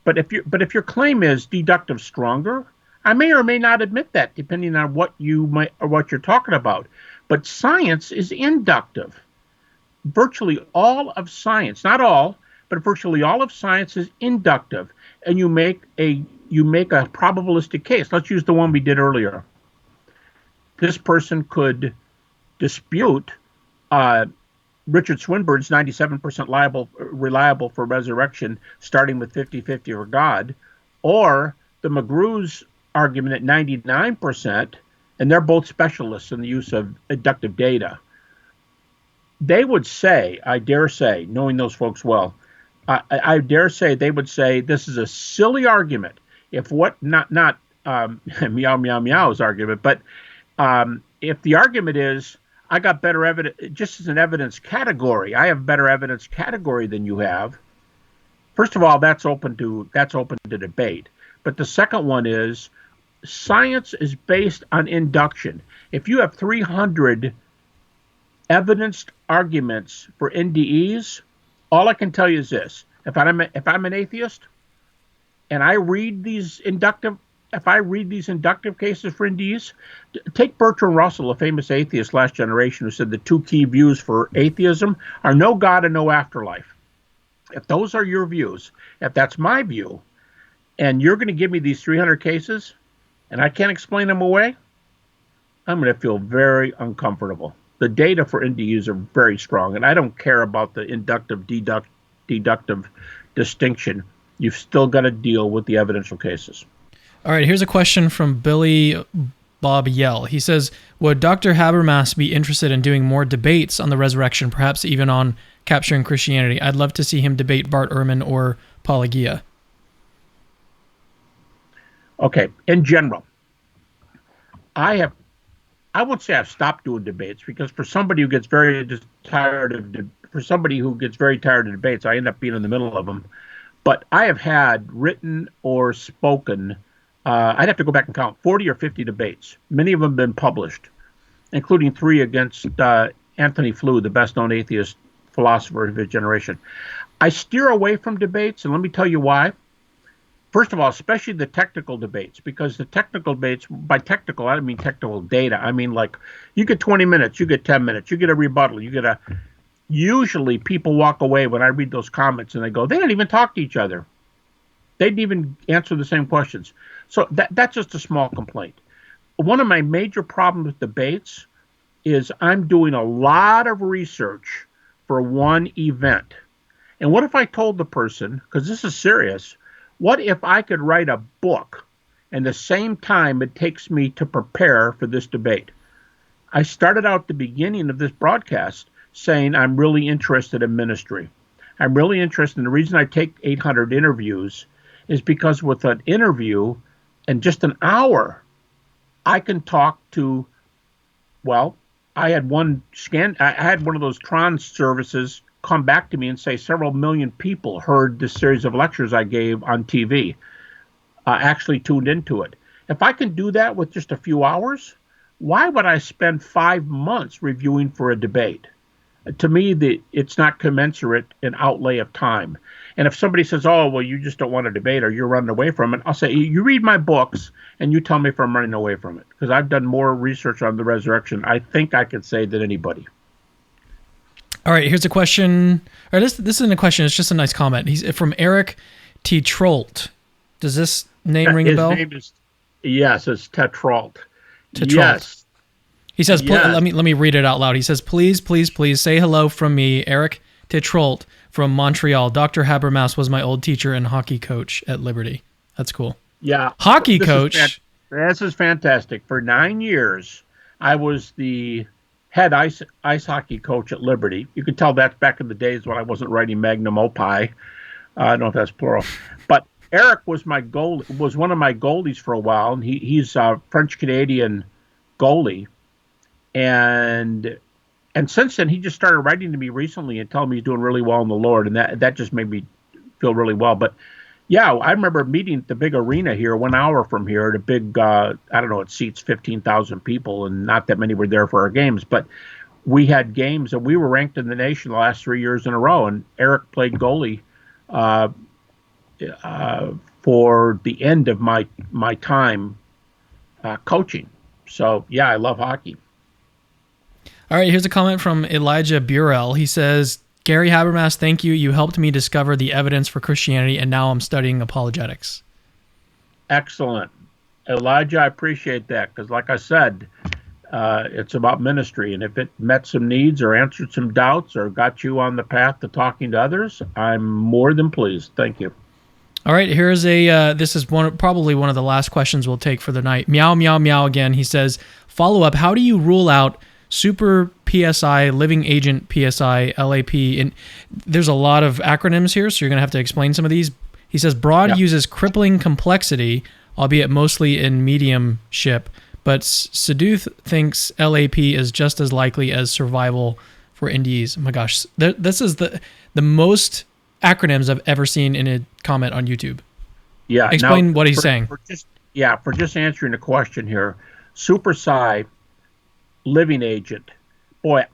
But if your claim is deductive stronger, I may or may not admit that, depending on what you're talking about. But science is inductive. Virtually all of science, not all, but virtually all of science is inductive, and you make a probabilistic case. Let's use the one we did earlier. This person could dispute Richard Swinburne's 97% reliable for resurrection, starting with 50-50 for God, or the McGrew's argument at 99%, and they're both specialists in the use of inductive data. They would say, I dare say, knowing those folks well, I dare say they would say this is a silly argument. If not meow meow meow's argument, but if the argument is I got better evidence, just as an evidence category, I have better evidence category than you have. First of all, that's open to debate. But the second one is science is based on induction. If you have 300 evidenced arguments for NDEs, all I can tell you is this: if I'm an atheist and I read these inductive cases for NDEs, take Bertrand Russell, a famous atheist last generation, who said the two key views for atheism are no God and no afterlife. If those are your views, if that's my view, and you're going to give me these 300 cases and I can't explain them away, I'm going to feel very uncomfortable. The data for NDEs are very strong, and I don't care about the inductive deductive distinction. You've still got to deal with the evidential cases. All right, here's a question from Billy Bob Yell. He says, would Dr. Habermas be interested in doing more debates on the resurrection, perhaps even on capturing Christianity? I'd love to see him debate Bart Ehrman or Pelagia. Okay, in general, I won't say I've stopped doing debates, because for somebody who gets very tired of debates, I end up being in the middle of them. But I have had written or spoken, I'd have to go back and count, 40 or 50 debates. Many of them have been published, including 3 against Anthony Flew, the best-known atheist philosopher of his generation. I steer away from debates, and let me tell you why. First of all, especially the technical debates, because the technical debates, by technical, I don't mean technical data. I mean, like, you get 20 minutes, you get 10 minutes, you get a rebuttal, usually people walk away when I read those comments and they go, they didn't even talk to each other. They didn't even answer the same questions. So that's just a small complaint. One of my major problems with debates is I'm doing a lot of research for one event. And what if I told the person, because this is serious, what if I could write a book in the same time it takes me to prepare for this debate? I started out the beginning of this broadcast saying I'm really interested in ministry. I'm really interested, and the reason I take 800 interviews is because with an interview in just an hour, I can talk to, well, I had one of those Tron services come back to me and say several million people heard this series of lectures I gave on TV, actually tuned into it. If I can do that with just a few hours, why would I spend 5 months reviewing for a debate? To me, it's not commensurate in outlay of time. And if somebody says, "Oh, well, you just don't want to debate or you're running away from it," I'll say, "You read my books and you tell me if I'm running away from it, because I've done more research on the resurrection, I think I could say, than anybody." All right, here's a question. Or this isn't a question. It's just a nice comment. He's from Eric T. Trolt. Does this name ring a bell? His name is, yes, it's Tetrault. Tetrault. Yes. He says, Yes. let me read it out loud. He says, please, please, please say hello from me, Eric Tetrault from Montreal. Dr. Habermas was my old teacher and hockey coach at Liberty. That's cool. Yeah. Hockey coach. This is fantastic. For 9 years, I was the head ice hockey coach at Liberty. You can tell that's back in the days when I wasn't writing Magnum opus. I don't know if that's plural. But Eric was my goal. Was one of my goalies for a while, and he's a French-Canadian goalie. And since then, he just started writing to me recently and telling me he's doing really well in the Lord, and that just made me feel really well. But yeah, I remember meeting at the big arena here, 1 hour from here, at a big, I don't know, it seats 15,000 people, and not that many were there for our games. But we had games, and we were ranked in the nation the last 3 years in a row. And Eric played goalie for the end of my time coaching. So yeah, I love hockey. All right, here's a comment from Elijah Burrell. He says, Gary Habermas, thank you. You helped me discover the evidence for Christianity, and now I'm studying apologetics. Excellent. Elijah, I appreciate that, because like I said, it's about ministry, and if it met some needs or answered some doubts or got you on the path to talking to others, I'm more than pleased. Thank you. All right, here's this is probably one of the last questions we'll take for the night. Meow, meow, meow again. He says, follow up, how do you rule out Super-psi, living agent PSI, LAP? And there's a lot of acronyms here, so you're going to have to explain some of these. He says, Broad uses crippling complexity, albeit mostly in mediumship, but Saduth thinks LAP is just as likely as survival for NDEs. Oh my gosh, this is the most acronyms I've ever seen in a comment on YouTube. Yeah. Explain what he's saying. For just answering the question here, Super-psi, living agent. Boy,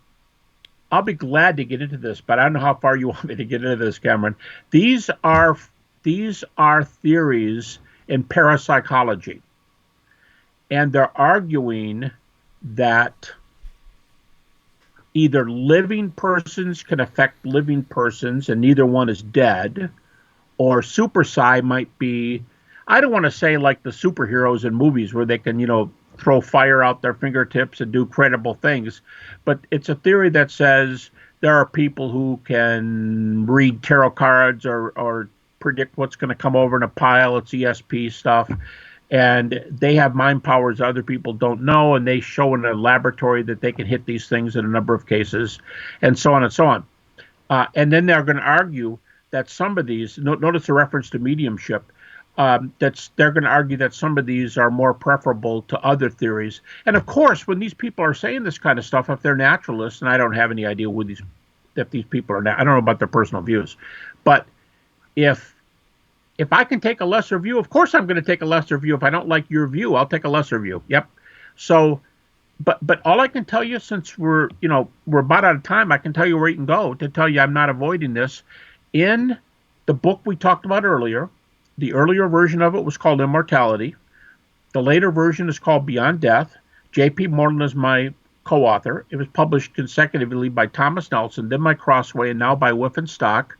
I'll be glad to get into this, but I don't know how far you want me to get into this, Cameron. These are theories in parapsychology, and they're arguing that either living persons can affect living persons, and neither one is dead, or super-psi might be, I don't want to say like the superheroes in movies where they can, throw fire out their fingertips and do credible things. But it's a theory that says there are people who can read tarot cards or predict what's going to come over in a pile. It's ESP stuff. And they have mind powers other people don't know, and they show in a laboratory that they can hit these things in a number of cases, and so on and so on. And then they're going to argue that some of these, notice the reference to mediumship, they're going to argue that some of these are more preferable to other theories. And of course, when these people are saying this kind of stuff, if they're naturalists, and I don't have any idea if these people are, I don't know about their personal views, but if I can take a lesser view, of course I'm going to take a lesser view. If I don't like your view, I'll take a lesser view. Yep. So, but all I can tell you, since we're about out of time, I can tell you where you can go to tell you I'm not avoiding this. In the book we talked about earlier, the earlier version of it was called Immortality. The later version is called Beyond Death. J.P. Moreland is my co-author. It was published consecutively by Thomas Nelson, then by Crossway, and now by Whiff and Stock.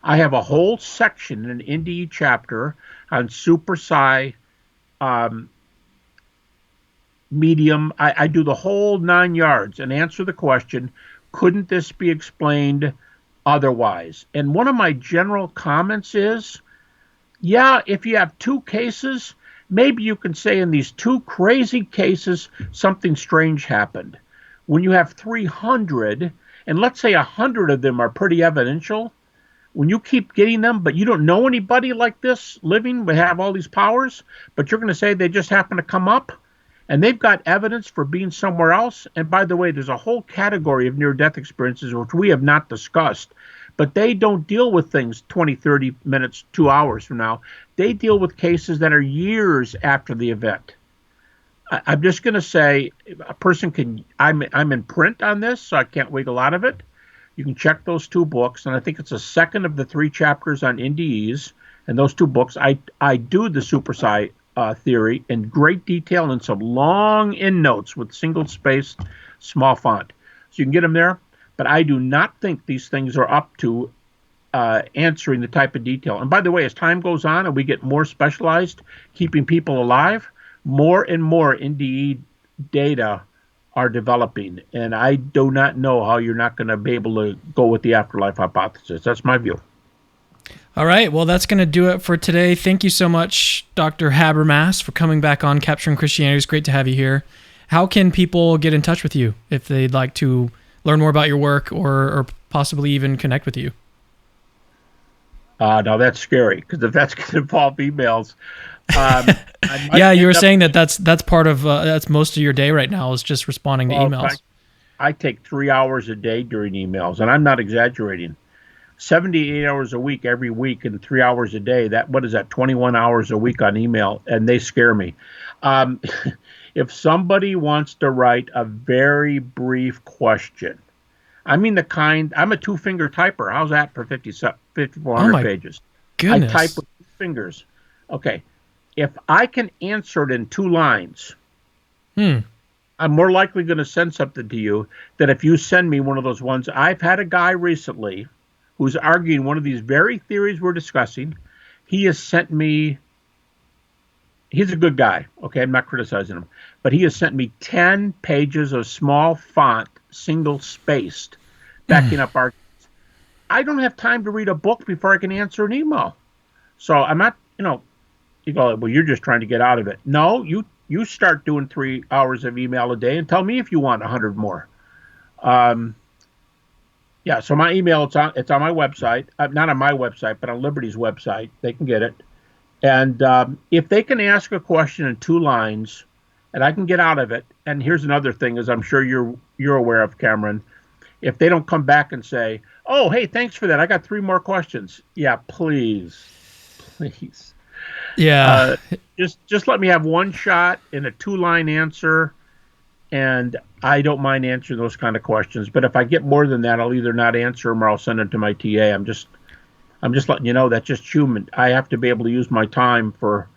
I have a whole section, an NDE chapter, on super-psi medium. I do the whole 9 yards and answer the question, couldn't this be explained otherwise? And one of my general comments is, yeah, if you have two cases, maybe you can say in these two crazy cases, something strange happened. When you have 300, and let's say 100 of them are pretty evidential, when you keep getting them, but you don't know anybody like this living, would have all these powers, but you're going to say they just happen to come up, and they've got evidence for being somewhere else. And by the way, there's a whole category of near-death experiences which we have not discussed, but they don't deal with things 20, 30 minutes, 2 hours from now. They deal with cases that are years after the event. I'm just going to say a person can, I'm in print on this, so I can't wiggle out of it. You can check those 2 books, and I think it's the second of the 3 chapters on NDEs. And those 2 books, I do the Super-psi theory in great detail and some long endnotes with single-spaced small font. So you can get them there. But I do not think these things are up to answering the type of detail. And by the way, as time goes on and we get more specialized, keeping people alive, more and more NDE data are developing. And I do not know how you're not going to be able to go with the afterlife hypothesis. That's my view. All right. Well, that's going to do it for today. Thank you so much, Dr. Habermas, for coming back on Capturing Christianity. It's great to have you here. How can people get in touch with you if they'd like to learn more about your work or possibly even connect with you? Now that's scary, because if that's going to involve emails, yeah, you were saying that's part of that's most of your day right now is just responding to emails. I take 3 hours a day during emails, and I'm not exaggerating. 78 hours a week every week and 3 hours a day. What is that? 21 hours a week on email, and they scare me. If somebody wants to write a very brief question, I mean I'm a 2-finger typer. How's that for 5,400 pages? Goodness. I type with 2 fingers. Okay. If I can answer it in 2 lines, I'm more likely going to send something to you than if you send me one of those ones. I've had a guy recently who's arguing one of these very theories we're discussing. He has sent me, he's a good guy, okay, I'm not criticizing him, but he has sent me 10 pages of small font, single-spaced, backing up arguments. I don't have time to read a book before I can answer an email. So I'm not, you go, well, you're just trying to get out of it. No, you start doing 3 hours of email a day and tell me if you want 100 more. Yeah, so my email, it's on my website. Not on my website, but on Liberty's website. They can get it. And if they can ask a question in 2 lines, and I can get out of it, and here's another thing, as I'm sure you're aware of, Cameron, if they don't come back and say, oh, hey, thanks for that, I got 3 more questions. Yeah, please. Yeah. Just let me have 1 shot in a 2-line answer, and I don't mind answering those kind of questions. But if I get more than that, I'll either not answer them or I'll send them to my TA. I'm just letting you know that's just human. I have to be able to use my time for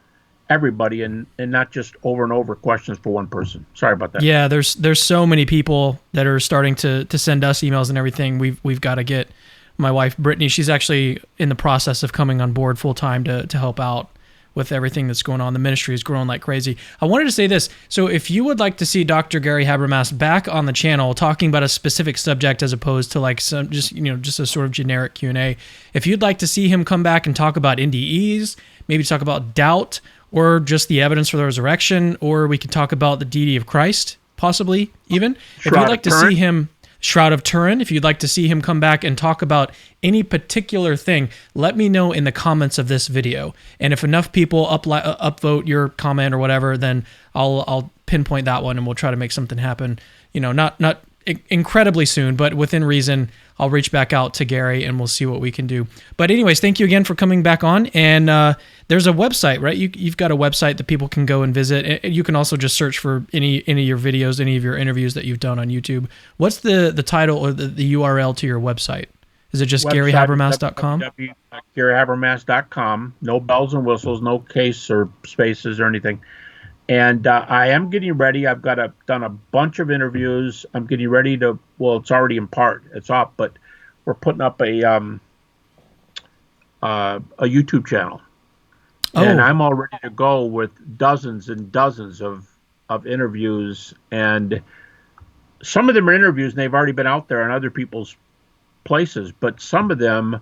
everybody and not just over and over questions for one person. Sorry about that. Yeah, there's so many people that are starting to send us emails and everything. We've got to get my wife Brittany. She's actually in the process of coming on board full time to help out with everything that's going on. The ministry is growing like crazy. I wanted to say this. So if you would like to see Dr. Gary Habermas back on the channel talking about a specific subject as opposed to like some just a sort of generic Q&A, if you'd like to see him come back and talk about NDEs, maybe talk about doubt or just the evidence for the resurrection, or we could talk about the deity of Christ, possibly even. If you'd like to see him, Shroud of Turin, if you'd like to see him come back and talk about any particular thing, let me know in the comments of this video. And if enough people upvote your comment or whatever, then I'll pinpoint that one and we'll try to make something happen. Not incredibly soon, but within reason. I'll reach back out to Gary and we'll see what we can do. But anyways, thank you again for coming back on. And there's a website, right? You've got a website that people can go and visit. You can also just search for any of your videos, any of your interviews that you've done on YouTube. What's the title or the URL to your website? Is it just GaryHabermas.com? GaryHabermas.com. No bells and whistles, no case or spaces or anything. And I am getting ready. I've done a bunch of interviews. I'm getting ready to, well, it's already in part. It's up, but we're putting up a YouTube channel. Oh. And I'm all ready to go with dozens and dozens of interviews. And some of them are interviews, and they've already been out there on other people's places. But some of them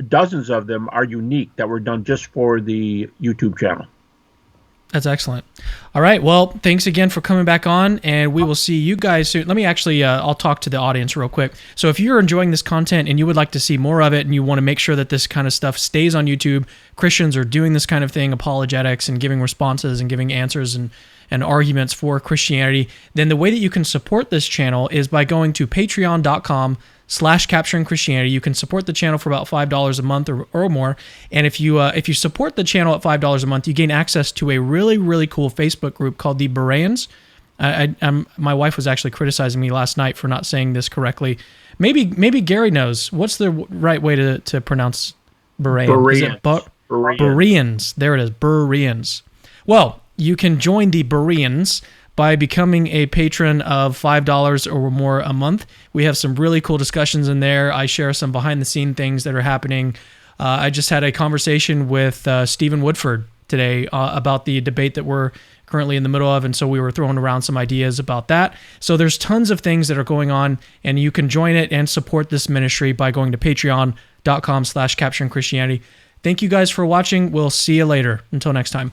dozens of them are unique that were done just for the YouTube channel. That's excellent. All right. Well, thanks again for coming back on, and we will see you guys soon. Let me actually, I'll talk to the audience real quick. So if you're enjoying this content and you would like to see more of it and you want to make sure that this kind of stuff stays on YouTube, Christians are doing this kind of thing, apologetics and giving responses and giving answers and arguments for Christianity, then the way that you can support this channel is by going to patreon.com/capturing Christianity. You can support the channel for about $5 a month or more. And if you support the channel at $5 a month, you gain access to a really, really cool Facebook group called the Bereans. My wife was actually criticizing me last night for not saying this correctly. Maybe Gary knows. What's the right way to pronounce Berean? Is it Bereans? There it is, Bereans. Well, you can join the Bereans by becoming a patron of $5 or more a month. We have some really cool discussions in there. I share some behind-the-scene things that are happening. I just had a conversation with Stephen Woodford today about the debate that we're currently in the middle of, and so we were throwing around some ideas about that. So there's tons of things that are going on, and you can join it and support this ministry by going to patreon.com/capturingchristianity. Thank you guys for watching. We'll see you later. Until next time.